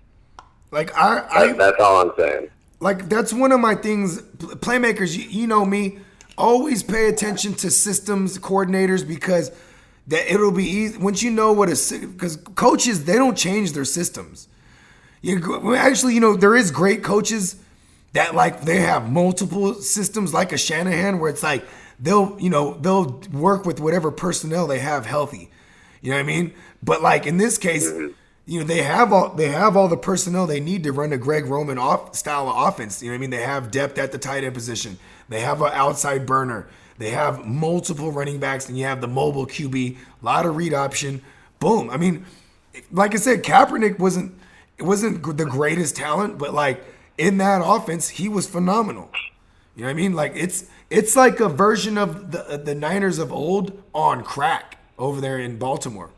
Like that's all I'm saying. Like that's one of my things. Playmakers, you know me. Always pay attention to systems coordinators because that it'll be easy once you know because coaches, they don't change their systems. Actually, there is great coaches that like they have multiple systems like a Shanahan where it's like they'll work with whatever personnel they have healthy. You know what I mean? But like in this case, they have all the personnel they need to run a Greg Roman style of offense. You know what I mean? They have depth at the tight end position. They have an outside burner. They have multiple running backs, and you have the mobile QB. A lot of read option. Boom. I mean, like I said, Kaepernick wasn't the greatest talent, but like in that offense, he was phenomenal. You know what I mean? Like it's like a version of the Niners of old on crack over there in Baltimore.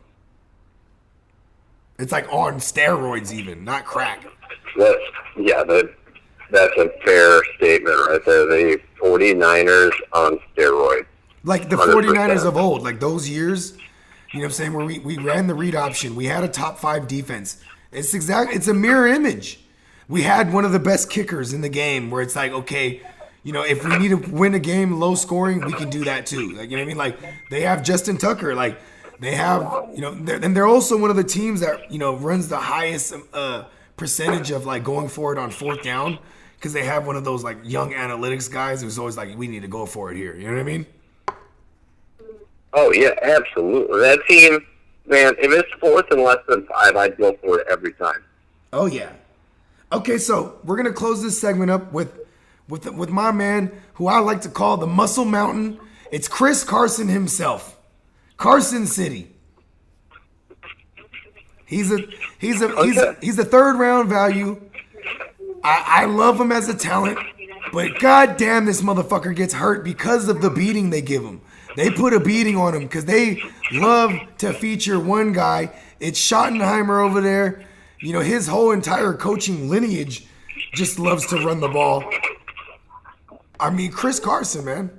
It's like on steroids even, not crack. That's a fair statement right there. The 49ers on steroids. Like the 49ers of old, like those years, you know what I'm saying, where we ran the read option. We had a top 5 defense. It's a mirror image. We had one of the best kickers in the game where it's like, okay, if we need to win a game low scoring, we can do that too. Like, you know what I mean? Like they have Justin Tucker, like they have, and they're also one of the teams that, runs the highest percentage of like going for it on 4th down because they have one of those like young analytics guys who's always like, we need to go for it here. You know what I mean? Oh yeah, absolutely. That team, man, if it's 4th and less than 5, I'd go for it every time. Oh yeah. Okay, so we're gonna close this segment up with my man, who I like to call the Muscle Mountain. It's Chris Carson himself, Carson City. He's a 3rd round value. I love him as a talent, but goddamn, this motherfucker gets hurt because of the beating they give him. They put a beating on him because they love to feature one guy. It's Schottenheimer over there. His whole entire coaching lineage just loves to run the ball. I mean, Chris Carson, man.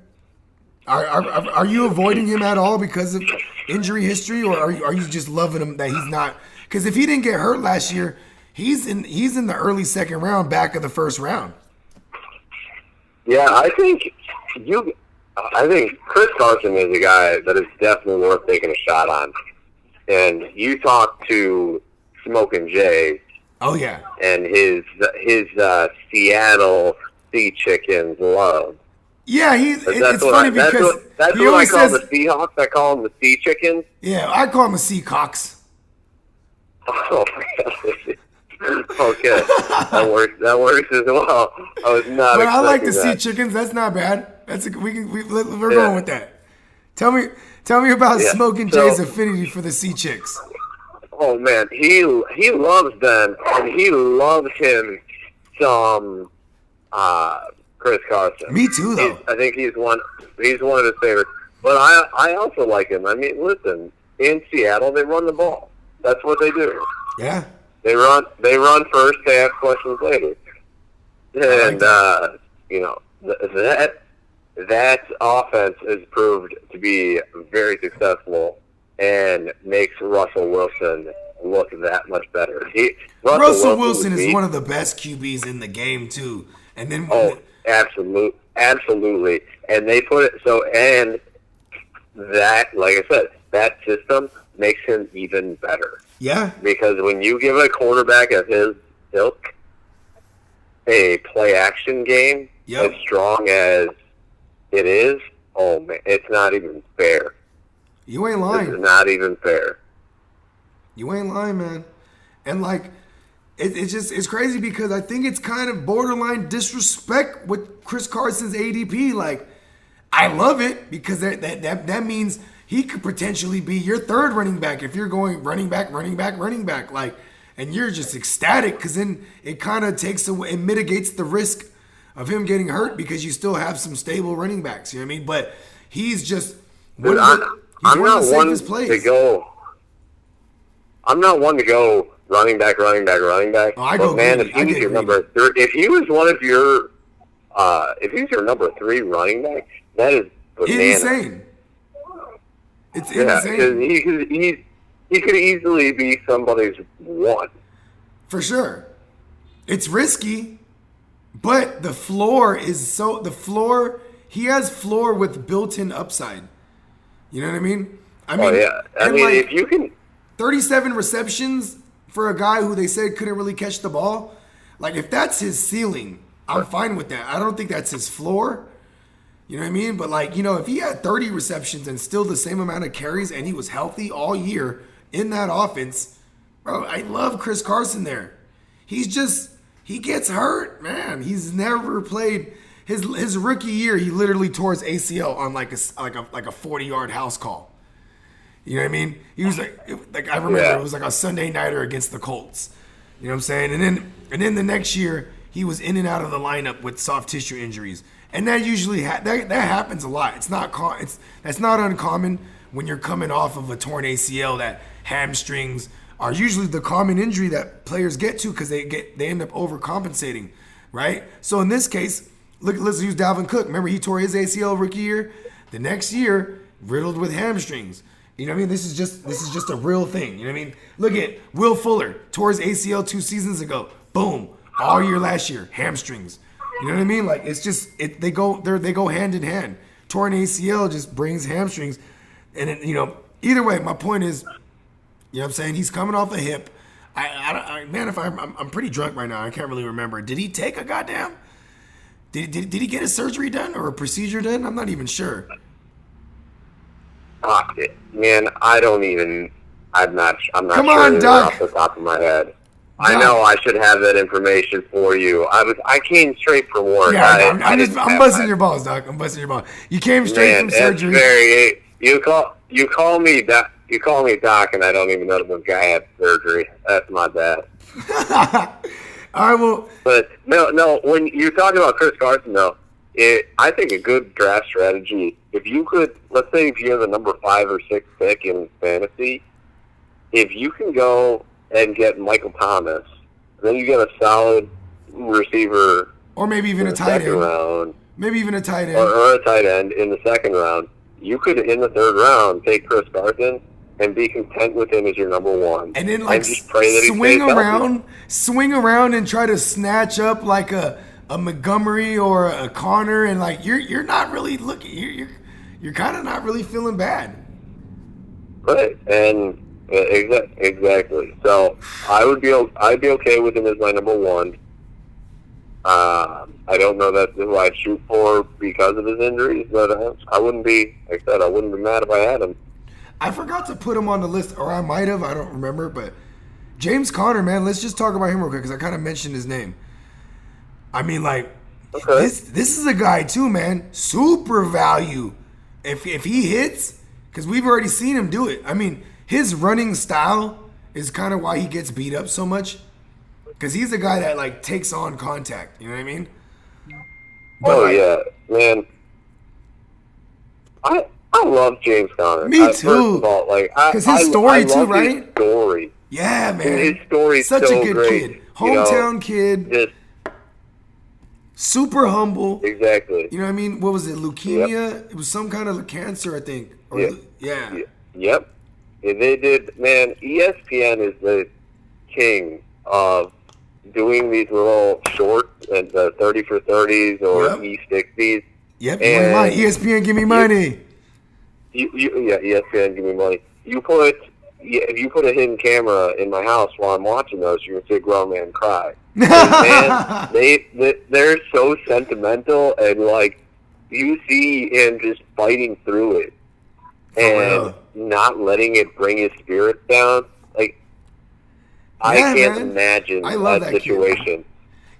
Are you avoiding him at all because of injury history, or are you just loving him that he's not? Because if he didn't get hurt last year, he's in the early 2nd round, back of the 1st round. Yeah, I think Chris Carson is a guy that is definitely worth taking a shot on. And you talk to Smokin' Jay. Oh yeah. And his Seattle Sea Chickens love. Yeah, it's funny because that's he what I always call says the Seahawks. I call them the Sea Chickens. Yeah, I call him a Seacocks. Oh, okay, that works as well. I was not. But I like the that. Sea Chickens. That's not bad. We're going with that. Tell me about Smokin' Jay's affinity for the Sea Chicks. Oh man, he loves them, and he loves him some Chris Carson. Me too, though. I think he's one of his favorites. But I also like him. I mean, listen, in Seattle they run the ball. That's what they do. Yeah. They run first, they ask questions later. And that offense has proved to be very successful and makes Russell Wilson look that much better. Russell Wilson is one of the best QBs in the game too. And then absolutely. And they put it so, and that, like I said, that system makes him even better. Yeah. Because when you give a quarterback of his ilk a play action game as strong as it is, oh man, it's not even fair. You ain't lying. It's not even fair. You ain't lying, man. And like, it's crazy because I think it's kind of borderline disrespect with Chris Carson's ADP. Like, I love it because that means he could potentially be your 3rd running back if you're going running back. Like, and you're just ecstatic because then it kind of it mitigates the risk of him getting hurt because you still have some stable running backs. You know what I mean? But he's just one of the safest plays. I'm not one to go running back. Oh, I go man, greedy. if he was your number 3, if he was one of your, if he's your number 3 running back, that is bananas. Insane. It's Yeah, insane. because he could easily be somebody's 1. For sure. It's risky, but the floor is he has floor with built-in upside. You know what I mean? I mean, if you can 37 receptions for a guy who they said couldn't really catch the ball, like if that's his ceiling, I'm fine with that. I don't think that's his floor. You know what I mean? But like, if he had 30 receptions and still the same amount of carries and he was healthy all year in that offense, bro, I love Chris Carson there. He gets hurt, man. He's never played his rookie year. He literally tore his ACL on like a 40-yard house call. You know what I mean? He was like I remember it was like a Sunday nighter against the Colts. You know what I'm saying? And then the next year he was in and out of the lineup with soft tissue injuries, and that usually that happens a lot. That's not uncommon when you're coming off of a torn ACL. That hamstrings are usually the common injury that players get to because they end up overcompensating, right? So in this case, let's use Dalvin Cook. Remember he tore his ACL rookie year. The next year riddled with hamstrings. You know what I mean? This is just a real thing. You know what I mean? Look at Will Fuller, tore his ACL 2 seasons ago. Boom. All year last year, hamstrings. You know what I mean? Like it's just they go hand in hand. Torn ACL just brings hamstrings. And either way, my point is, you know what I'm saying? He's coming off a hip. I'm pretty drunk right now. I can't really remember. Did he take a goddamn? Did he get a surgery done or a procedure done? I'm not even sure. Man, I'm not Come sure on, Doc. off the top of my head. I know I should have that information for you. I came straight from work. Yeah, I'm busting your balls, Doc. I'm busting your balls. You came straight from surgery. You call me Doc. You call me Doc, and I don't even know the guy had surgery. That's my bad. All right, well. But no. When you're talking about Chris Carson, though, I think a good draft strategy. If you could, let's say, if you're the number 5 or 6 pick in fantasy, if you can go and get Michael Thomas, then you get a solid receiver, or maybe even a tight end. Round, maybe even a tight end, or a tight end in the 2nd round. You could, in the 3rd round, take Chris Carson and be content with him as your number 1, and then just pray that swing around, and try to snatch up like a Montgomery or a Connor, and like you're not really looking. You're kind of not really feeling bad. Right, and exactly. So I'd be okay with him as my number 1. I don't know that's who I'd shoot for because of his injuries, but I wouldn't be, like I said, I wouldn't be mad if I had him. I forgot to put him on the list, or I might have. I don't remember, but James Conner, man, let's just talk about him real quick because I kind of mentioned his name. I mean, like, okay. This is a guy too, man. Super value. If he hits, because we've already seen him do it. I mean, his running style is kind of why he gets beat up so much. Because he's a guy that, like, takes on contact. You know what I mean? But, yeah. Man. I love James Conner. Me too. First of all, like, because his story too, love right? His story. Yeah, man. His story's such so a good great. kid. Hometown kid. Just super humble. Exactly. You know what I mean? What was it? Leukemia? Yep. It was some kind of cancer, I think. Or, yeah. Yep. And they did, man, ESPN is the king of doing these little shorts and the 30 for 30s or E60s. Yep. And money. ESPN, give me money. ESPN, give me money. If you put a hidden camera in my house while I'm watching those, you're gonna see a grown man cry. Man, they're so sentimental, and like you see him just fighting through it and not letting it bring his spirits down. Like I can't imagine that situation. Kid.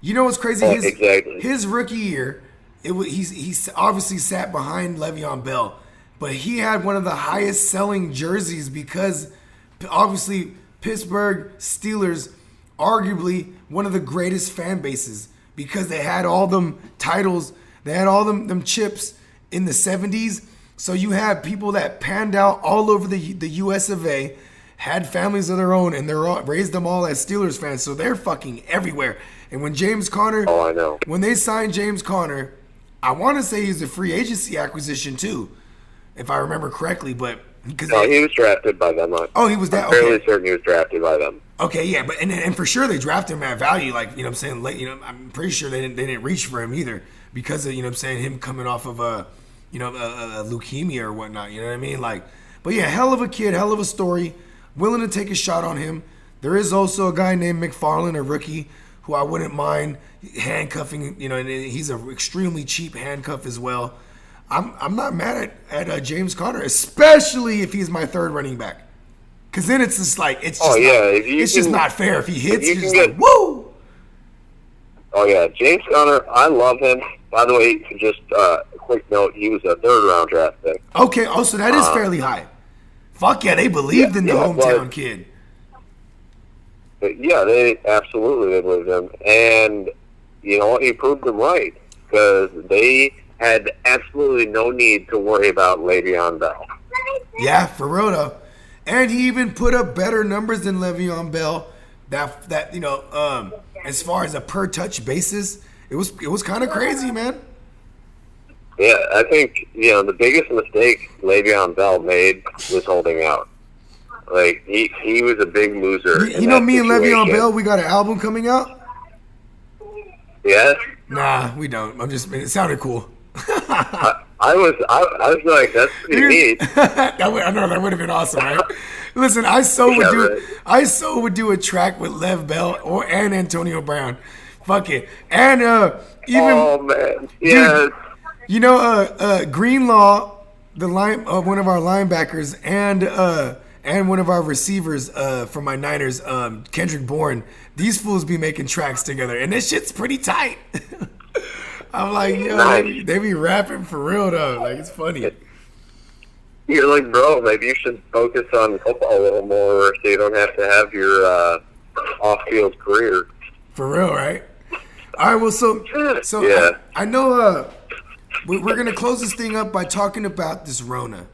You know what's crazy? Exactly. His rookie year, he's obviously sat behind Le'Veon Bell, but he had one of the highest selling jerseys because obviously Pittsburgh Steelers, arguably one of the greatest fan bases because they had all them titles, they had all them chips in the 70s. So you had people that panned out all over the US of A, had families of their own, and raised them all as Steelers fans, so they're fucking everywhere. And when James Conner, Oh, I know. when they signed James Conner, I want to say he's a free agency acquisition too, if I remember correctly. But because No, he was drafted by them. he was that. I'm fairly Okay. certain he was drafted by them. Okay, yeah, but and for sure they drafted him at value. Like, you know what I'm saying, late, you know, I'm pretty sure they didn't reach for him either because of, you know what I'm saying, him coming off of a leukemia or whatnot. You know what I mean? Like, but yeah, hell of a kid, hell of a story. Willing to take a shot on him. There is also a guy named McFarland, a rookie, who I wouldn't mind handcuffing. You know, and he's an extremely cheap handcuff as well. I'm not mad at James Conner, especially if he's my third running back. Because then it's just like, it's just, just not fair. If he hits, you're just like, woo! Oh, yeah. James Conner, I love him. By the way, just a quick note, he was a third-round draft pick. Okay, so that is fairly high. Fuck yeah, they believed in the hometown kid. But yeah, they absolutely believed him. And, you know, he proved them right because they had absolutely no need to worry about Le'Veon Bell. Yeah, for real though. And he even put up better numbers than Le'Veon Bell. That you know, as far as a per touch basis, it was kind of crazy, man. Yeah, I think, you know, the biggest mistake Le'Veon Bell made was holding out. Like, he was a big loser. You know, me and Le'Veon Bell, we got an album coming out. Yes? Nah, we don't. It sounded cool. I was like, that's pretty neat. I know that would have been awesome, right? Listen, I would do a track with Lev Bell and Antonio Brown. Fuck it. And even Oh man, yes. Dude, you know, Greenlaw, one of our linebackers, and one of our receivers for my Niners, Kendrick Bourne. These fools be making tracks together, and this shit's pretty tight. I'm like, yo, Nice. they be rapping for real though. Like, it's funny. You're like, bro, maybe you should focus on football a little more so you don't have to have your off-field career. For real, right? All right, well, so Yeah. I know we're gonna close this thing up by talking about this Rona,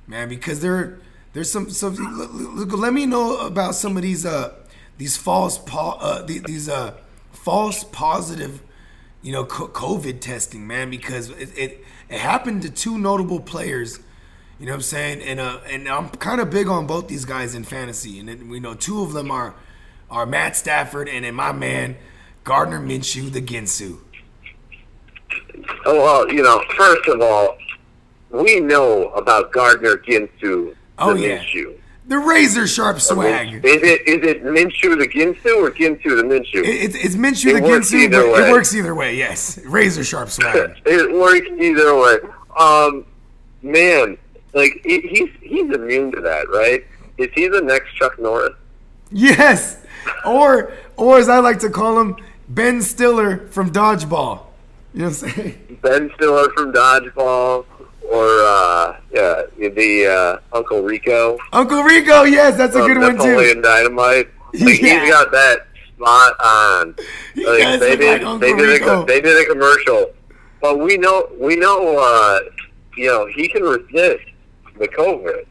man, because there's some. Let me know about some of these false positive, you know, COVID testing, man, because it happened to two notable players. You know what I'm saying? And I'm kind of big on both these guys in fantasy, and we know two of them are Matt Stafford and then my man Gardner Minshew, the Ginsu. Oh, well, you know, first of all, we know about Gardner Ginsu, Oh, the yeah. Minshew. The razor sharp swag. Is it Minshew the Ginsu or Ginsu the Minshew? It's Minshew It the works Ginsu, either but it way. works either way. Yes, razor sharp swag. It works either way. Man, like he's immune to that, right? Is he the next Chuck Norris? Yes, or as I like to call him, Ben Stiller from Dodgeball. You know what I'm saying? Ben Stiller from Dodgeball, or the Uncle Rico. Uncle Rico, yes, that's a good one Napoleon too. Dynamite. Like, Yeah. he's got that spot on. He Like, does look like Uncle Rico. they did a commercial, but we know you know, he can resist the COVID.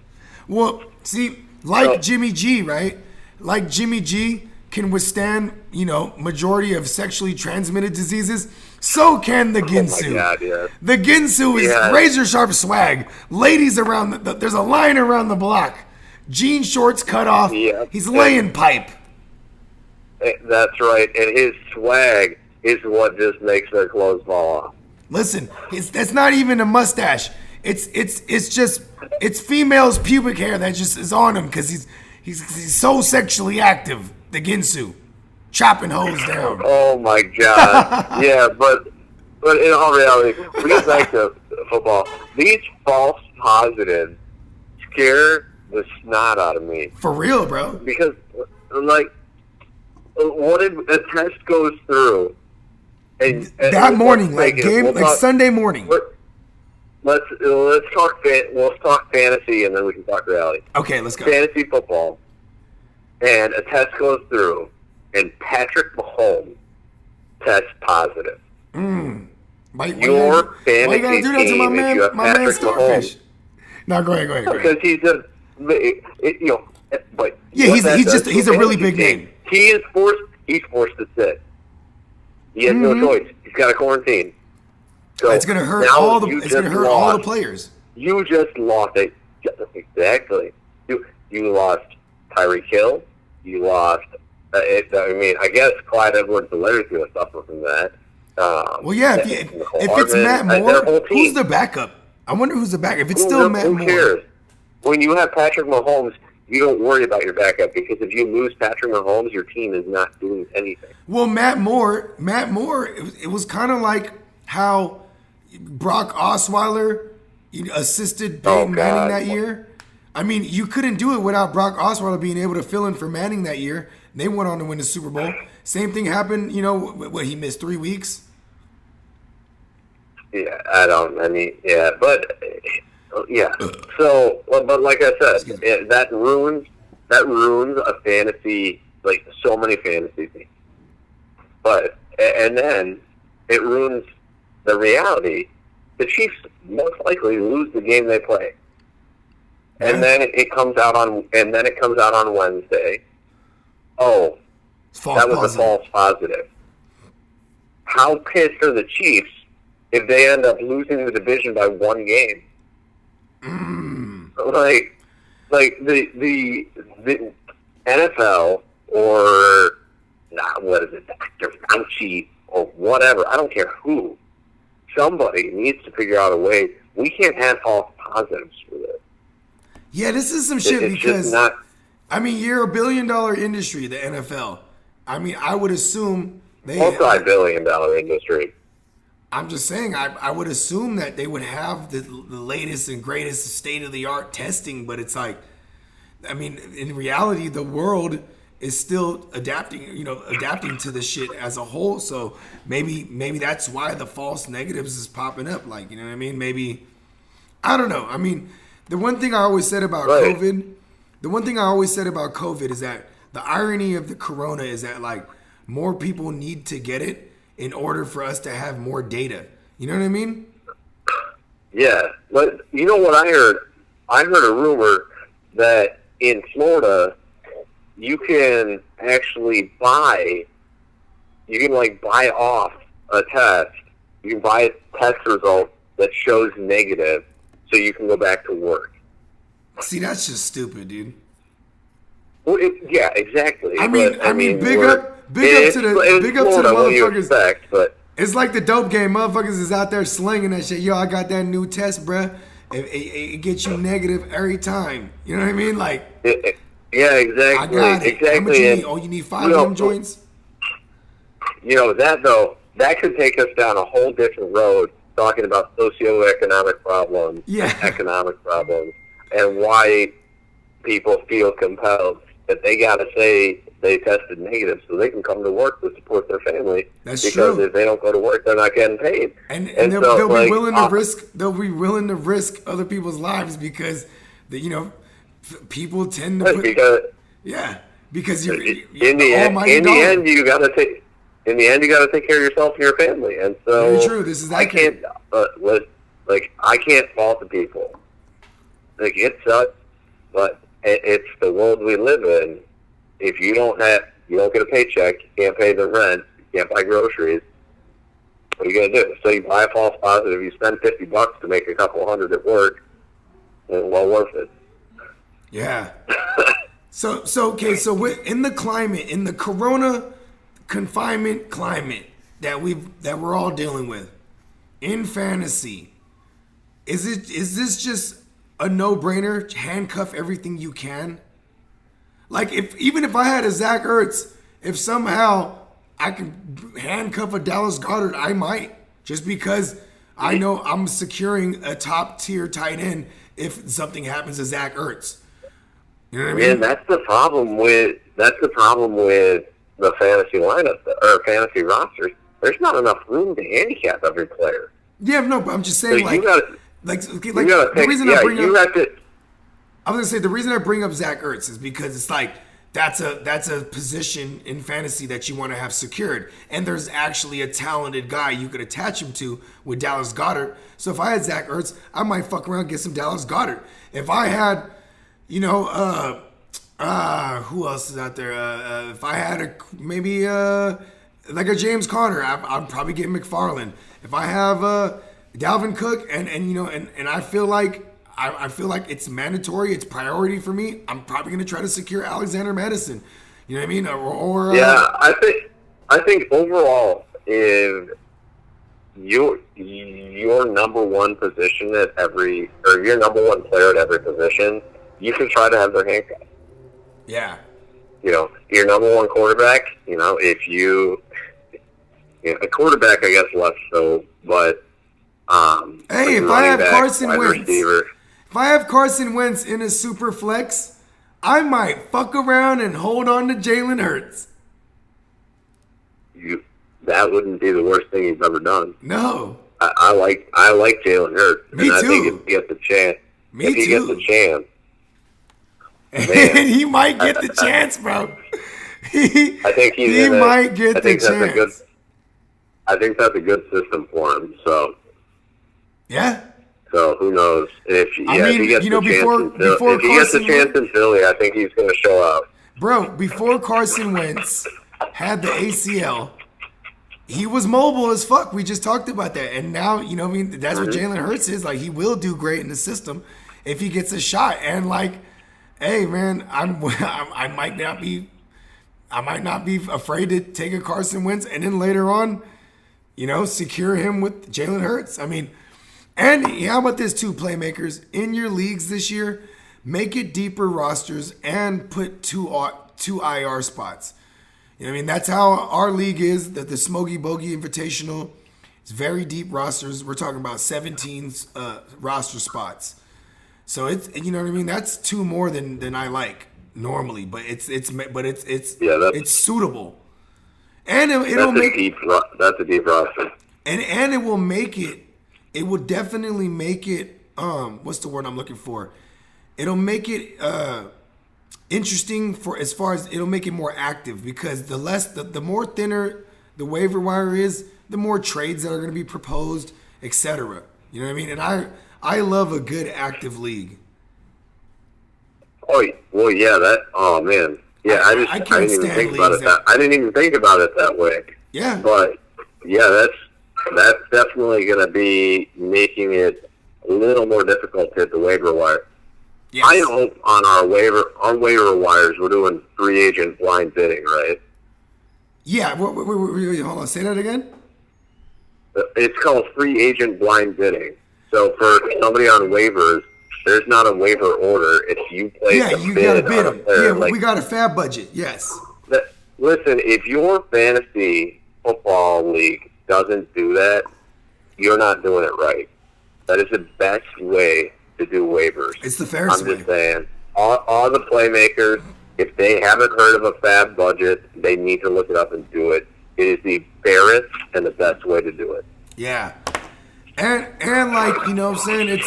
Well, see, like Jimmy G, right? Like Jimmy G can withstand, you know, majority of sexually transmitted diseases. So can the Ginsu. Oh my God, yeah. The Ginsu is Yeah. razor sharp swag. Ladies around there's a line around the block. Jean shorts cut off. Yeah. He's laying pipe. That's right, and his swag is what just makes their clothes fall off. Listen, that's not even a mustache. It's female's pubic hair that just is on him because he's so sexually active. The Ginsu, chopping hoes down. Oh my God! Yeah, but in all reality, we get back to football. These false positives scare the snot out of me For real, bro. because, like, what if a test goes through? And That morning, like we'll talk- Sunday morning. Let's talk fantasy, and then we can talk reality. Okay, let's go. Fantasy football, and a test goes through, and Patrick Mahomes tests positive. Why Your you gotta fantasy do that to team, my if man, you have my man Patrick Starfish? Mahomes. No, go ahead. Because he's But Yeah, what he's that does to he's a really fantasy big team, name. He's forced to sit. He has no choice. He's got a quarantine. So It's gonna hurt now all you it's just gonna hurt all the lost- players. You just lost it. Exactly. You lost Tyreek Hill. You lost. I guess Clyde Edwards-Helaire is going to suffer from that. Well, yeah, if it's Matt Moore, who's the backup? I wonder who's the backup. If it's still Matt Moore. Who cares? When you have Patrick Mahomes, you don't worry about your backup because if you lose Patrick Mahomes, your team is not doing anything. Well, Matt Moore, it was kind of like how Brock Osweiler assisted Peyton Manning that year. I mean, you couldn't do it without Brock Osweiler being able to fill in for Manning that year. They went on to win the Super Bowl. Same thing happened, what he missed 3 weeks. Yeah, So, but like I said, that ruins a fantasy, like so many fantasy teams. And then it ruins the reality. The Chiefs most likely lose the game they play. And then it comes out on Wednesday. Oh, that was a false positive. How pissed are the Chiefs if they end up losing the division by 1 game? Like the NFL or what is it, Dr. Fauci or whatever? I don't care who. Somebody needs to figure out a way. We can't have false positives for this. Yeah, this is some shit It's because just not. I mean, you're a $1 billion industry, the NFL. I mean, I would assume Multi-billion-dollar industry. I'm just saying, I would assume that they would have the latest and greatest state-of-the-art testing, but it's like, I mean, in reality, the world is still adapting to this shit as a whole. So maybe that's why the false negatives is popping up. Like, you know what I mean? Maybe, I don't know. I mean, the one thing I always said about COVID is that the irony of the corona is that like more people need to get it in order for us to have more data. You know what I mean? Yeah, but you know what I heard? I heard a rumor that in Florida you can actually buy off a test. You can buy a test result that shows negative so you can go back to work. See, that's just stupid, dude. Well, yeah, exactly. I mean, big up to the motherfuckers. But it's like the dope game. Motherfuckers is out there slinging that shit. Yo, I got that new test, bruh. It gets you negative every time. You know what I mean? Like, yeah, exactly. I got it. Exactly. How much you need? Oh, you need 5 of them joints? You know, that could take us down a whole different road, talking about socioeconomic problems, economic problems, and why people feel compelled that they got to say they tested negative so they can come to work to support their family. That's because true. If they don't go to work, they're not getting paid. And they'll be willing to risk. They'll be willing to risk other people's lives because people tend to put. Because you're in the end you got to take care of yourself and your family. And so very true. This is accurate. I can't fault the people. Like, it sucks, but it's the world we live in. If you don't get a paycheck, you can't pay the rent, you can't buy groceries, what are you gonna do? So you buy a false positive, you spend $50 to make a couple hundred at work, and well worth it. Yeah. So in the corona confinement climate that we're all dealing with in fantasy, is this just a no-brainer? Handcuff everything you can. Like, even if I had a Zach Ertz, if somehow I can handcuff a Dallas Goedert, I might, just because I know I'm securing a top-tier tight end if something happens to Zach Ertz. You know what I mean? And that's the problem with the fantasy lineup or fantasy rosters. There's not enough room to handicap every player. Yeah, no, but I'm just saying, so the reason I bring up Zach Ertz is because it's like that's a position in fantasy that you want to have secured, and there's actually a talented guy you could attach him to with Dallas Goedert. So if I had Zach Ertz, I might fuck around and get some Dallas Goedert. If I had, Who else is out there? If I had maybe like a James Conner, I'd probably get McFarland. If I have Dalvin Cook, and I feel like it's mandatory, it's priority for me, I'm probably gonna try to secure Alexander Madison. You know what I mean? Yeah, I think overall, if your number one position at every, or your number one player at every position, you should try to have their handcuffs. Yeah. Your number one quarterback, if a quarterback, I guess less so, but hey, if I have Carson Wentz in a super flex, I might fuck around and hold on to Jalen Hurts. That wouldn't be the worst thing he's ever done. No. I like Jalen Hurts. Me too. I think if he gets a chance. And he might get the chance, bro. I think he might get the chance. I think that's a good system for him. So yeah. So who knows if he gets a chance in Philly, I think he's going to show up. Bro, before Carson Wentz had the ACL, he was mobile as fuck. We just talked about that, and now that's what Jalen Hurts is like. He will do great in the system if he gets a shot. And like, hey man, I might not be afraid to take a Carson Wentz, and then later on, secure him with Jalen Hurts. I mean, and how about this too, playmakers in your leagues this year? Make it deeper rosters and put two IR spots. You know what I mean? That's how our league is. The Smokey Bogey Invitational. It's very deep rosters. We're talking about 17 roster spots. So it's, you know what I mean? That's two more than I like normally, but it's suitable. And that's a deep roster. And it will make it. It will definitely make it. What's the word I'm looking for? It'll make it interesting for as far as it'll make it more active, because the more thinner the waiver wire is, the more trades that are going to be proposed, etc. You know what I mean? And I love a good active league. Oh well, yeah. Oh man, yeah. I didn't even think about it. I didn't even think about it that way. Yeah. But yeah, that's definitely going to be making it a little more difficult to hit the waiver wire. Yes. I hope on our waiver wires we're doing free agent blind bidding, right? Yeah. Hold on. Say that again. It's called free agent blind bidding. So for somebody on waivers, there's not a waiver order. It's you place a you bid got to bid on them. a player. Yeah, we got a fab budget. Yes. Listen, if your fantasy football league doesn't do that, you're not doing it right. That is the best way to do waivers. It's the fairest way. I'm just saying, all the playmakers, if they haven't heard of a fab budget, they need to look it up and do it. It is the fairest and the best way to do it. Yeah. And like, you know what I'm saying,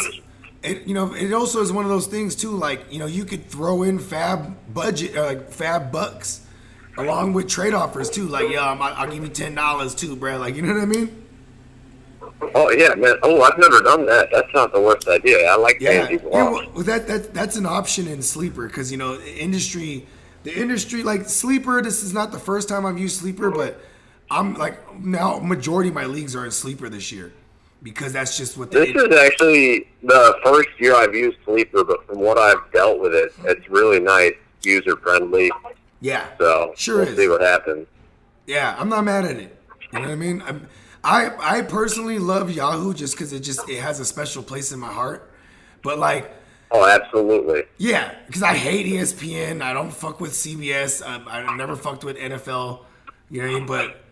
it also is one of those things too, like, you could throw in fab budget, or like fab bucks along with trade offers too. Like, I'll give you $10 too, bro. Like, you know what I mean? Oh yeah, man. Oh, I've never done that. That's not the worst idea. I like paying people off. Well, that's an option in Sleeper, because the industry like Sleeper. This is not the first time I've used Sleeper, but I'm like now majority of my leagues are in Sleeper this year, because that's just what. This is actually the first year I've used Sleeper, but from what I've dealt with it, it's really nice, user friendly. Yeah. So we'll see what happens. Yeah, I'm not mad at it. You know what I mean? I personally love Yahoo just because it has a special place in my heart. But like, oh, absolutely. Yeah, because I hate ESPN. I don't fuck with CBS. I never fucked with NFL. You know what I mean? But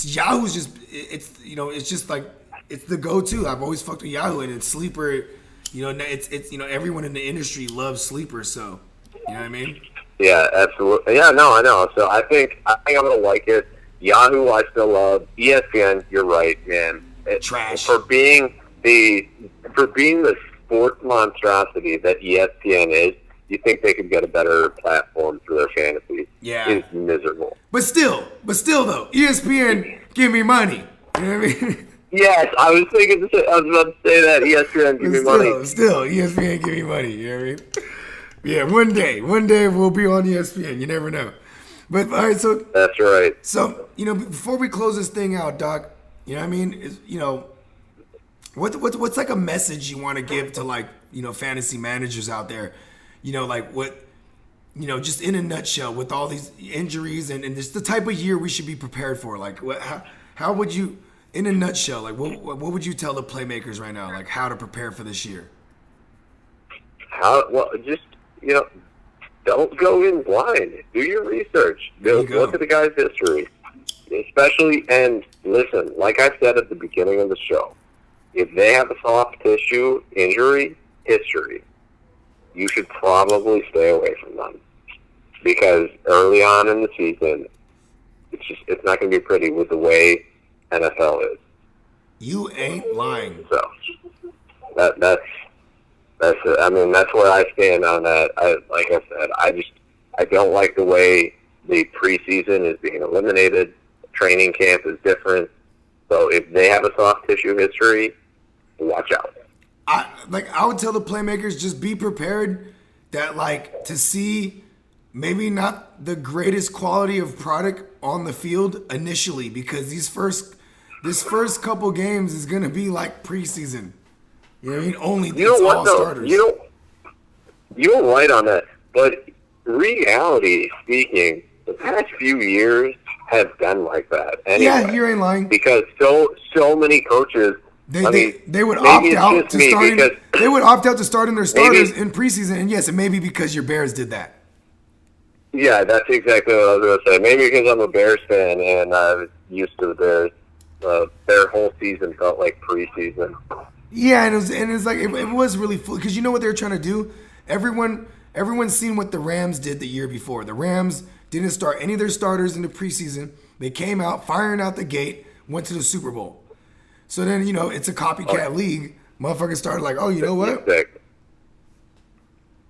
Yahoo's just it's just like it's the go-to. I've always fucked with Yahoo, and it's Sleeper. It's everyone in the industry loves Sleeper. So you know what I mean? Yeah, absolutely. Yeah, no, I know. So I think I'm gonna like it. Yahoo, I still love. ESPN, you're right, man. Trash. For being the sports monstrosity that ESPN is, you think they could get a better platform for their fantasy? Yeah, it's miserable. But still though, ESPN give me money. You know what I mean? Yes, I was about to say that. ESPN give me money. Still, ESPN give me money. You know what I mean? Yeah, one day we'll be on ESPN. You never know. But all right, so That's right. So, before we close this thing out, Doc, you know what I mean? What's like a message you want to give to like, fantasy managers out there? Just in a nutshell, with all these injuries and just the type of year we should be prepared for. Like, how would you, in a nutshell, like what would you tell the playmakers right now, like how to prepare for this year? Don't go in blind. Do your research. Look at the guy's history. Especially, and listen, like I said at the beginning of the show, if they have a soft tissue injury history, you should probably stay away from them. Because early on in the season, it's not going to be pretty with the way NFL is. You ain't lying. So, that's where I stand on that. Like I said, I don't like the way the preseason is being eliminated. Training camp is different. So if they have a soft tissue history, watch out. I would tell the playmakers, just be prepared that like to see maybe not the greatest quality of product on the field initially, because this first couple games is gonna be like preseason. You know what I mean? Only starters. You're right on that. But reality speaking, the past few years have been like that. Anyway, yeah, you ain't lying. Because so many coaches, they would opt out to starting. They would opt out to starting their starters in preseason, and yes, it may be because your Bears did that. Yeah, that's exactly what I was going to say. Maybe because I'm a Bears fan and I was used to the Bears. Their whole season felt like preseason. Yeah, and it was really full, because you know what they were trying to do? Everyone's seen what the Rams did the year before. The Rams didn't start any of their starters in the preseason. They came out firing out the gate, went to the Super Bowl. So then, it's a copycat league. Motherfuckers started like, oh, you know what?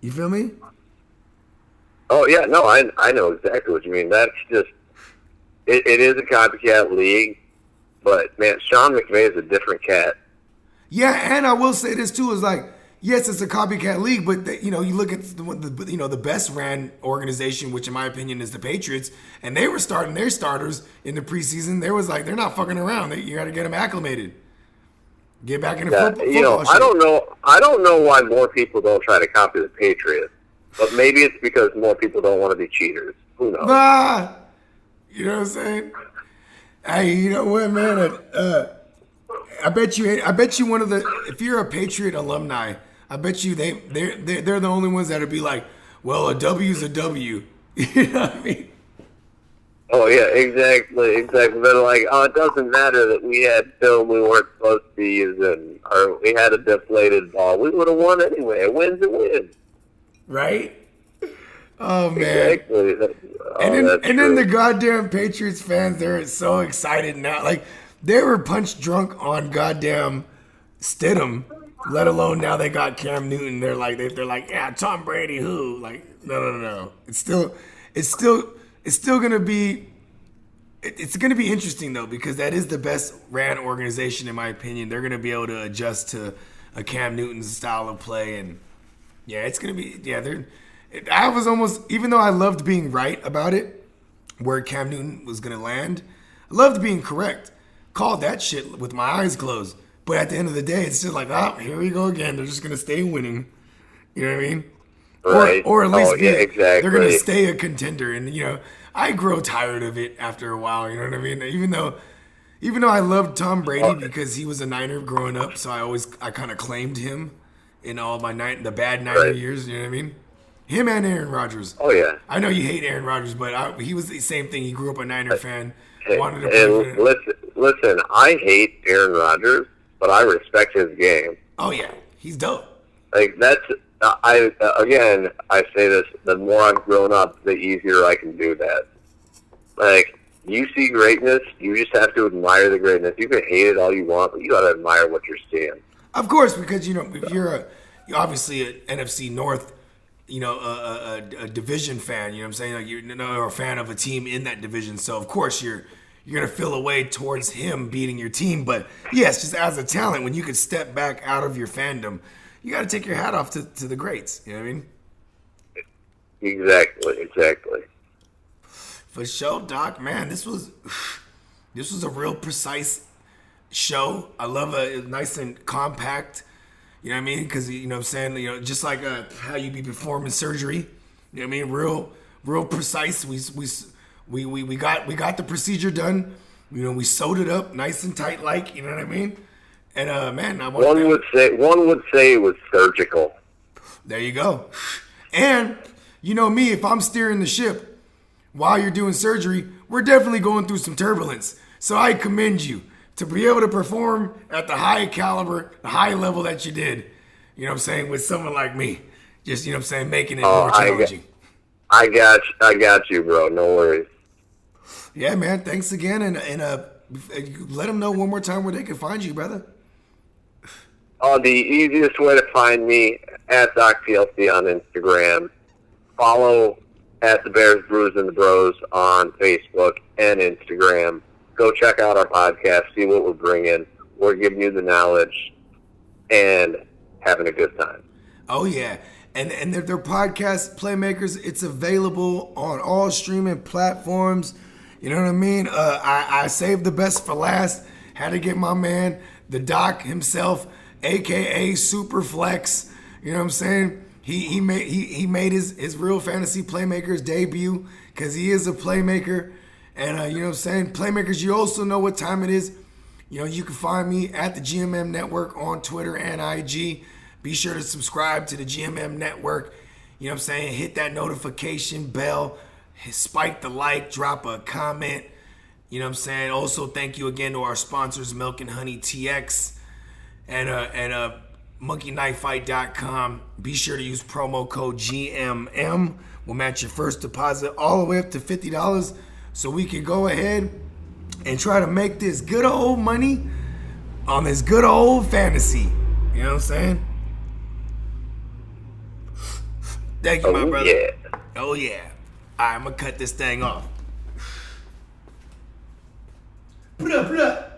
You feel me? Oh, yeah, no, I know exactly what you mean. That's just, it is a copycat league, but, man, Sean McVay is a different cat. Yeah, and I will say this, too, is like, yes, it's a copycat league, but, you look at the best ran organization, which in my opinion is the Patriots, and they were starting their starters in the preseason. They was like, they're not fucking around. You got to get them acclimated. Get back in the football. I don't know why more people don't try to copy the Patriots. But maybe it's because more people don't want to be cheaters. Who knows? You know what I'm saying? Hey, you know what, man? I bet you one of the, if you're a Patriot alumni, I bet you they're the only ones that'll be like, well, a W's a W. You know what I mean? Oh yeah, exactly. They're like, oh, it doesn't matter that we had film we weren't supposed to be using, or we had a deflated ball. We would have won anyway. A win's a win. Right? Oh, man. Exactly. And then the goddamn Patriots fans, they're so excited now. Like, they were punch drunk on goddamn Stidham, let alone now they got Cam Newton. They're like, yeah, Tom Brady, who? Like, no. It's still gonna be, it's gonna be interesting though, because that is the best ran organization in my opinion. They're gonna be able to adjust to a Cam Newton's style of play, and yeah, it's gonna be, I was almost, even though I loved being right about it, where Cam Newton was gonna land, I loved being correct. Called that shit with my eyes closed. But at the end of the day, it's just like, here we go again. They're just gonna stay winning. You know what I mean? Right. Or at least exactly. They're gonna stay a contender. And I grow tired of it after a while. You know what I mean? Even though I loved Tom Brady because he was a Niner growing up, so I kind of claimed him in all my the bad Niner years. You know what I mean? Him and Aaron Rodgers. Oh yeah. I know you hate Aaron Rodgers, but he was the same thing. He grew up a Niner fan. Wanted to play for listen, I hate Aaron Rodgers, but I respect his game. Oh yeah, he's dope. Like that's I say this: the more I've grown up, the easier I can do that. Like you see greatness, you just have to admire the greatness. You can hate it all you want, but you got to admire what you're seeing. Of course, because if you're obviously an NFC North, a division fan. You know what I'm saying? Like you're a fan of a team in that division, so of course you're gonna feel a way towards him beating your team. But yes, just as a talent, when you could step back out of your fandom, you got to take your hat off to the greats. You know what I mean? Exactly. For sure, Doc. Man, this was a real precise show. I love it. Nice and compact. You know what I mean? Because, you know what I'm saying? You know, just like how you be performing surgery. You know what I mean? Real precise. We got the procedure done. You know, we sewed it up nice and tight, like, you know what I mean? And man, one would say it was surgical. There you go. And you know me, if I'm steering the ship while you're doing surgery, we're definitely going through some turbulence. So I commend you to be able to perform at the high caliber, the high level that you did. You know what I'm saying? With someone like me, just, you know what I'm saying, making it more challenging. I got you, bro. No worries. Yeah, man. Thanks again, and let them know one more time where they can find you, brother. The easiest way to find me at DocPLC on Instagram. Follow at the Bears, Brews, and the Bros on Facebook and Instagram. Go check out our podcast, see what we're bringing. We're giving you the knowledge and having a good time. Oh, yeah. And their podcast, Playmakers, it's available on all streaming platforms. You know what I mean? I saved the best for last. Had to get my man, the Doc himself, a.k.a. Superflex. You know what I'm saying? He made his Real Fantasy Playmakers debut because he is a playmaker. And you know what I'm saying? Playmakers, you also know what time it is. You know, you can find me at the GMM Network on Twitter and IG. Be sure to subscribe to the GMM Network. You know what I'm saying? Hit that notification bell. Spike the like. Drop a comment. You know what I'm saying? Also, thank you again to our sponsors, Milk and Honey TX and monkeyknifefight.com. Be sure to use promo code GMM. We'll match your first deposit all the way up to $50 so we can go ahead and try to make this good old money on this good old fantasy. You know what I'm saying? Thank you, my brother. Yeah. Oh, yeah. All right, I'm going to cut this thing off. Put up.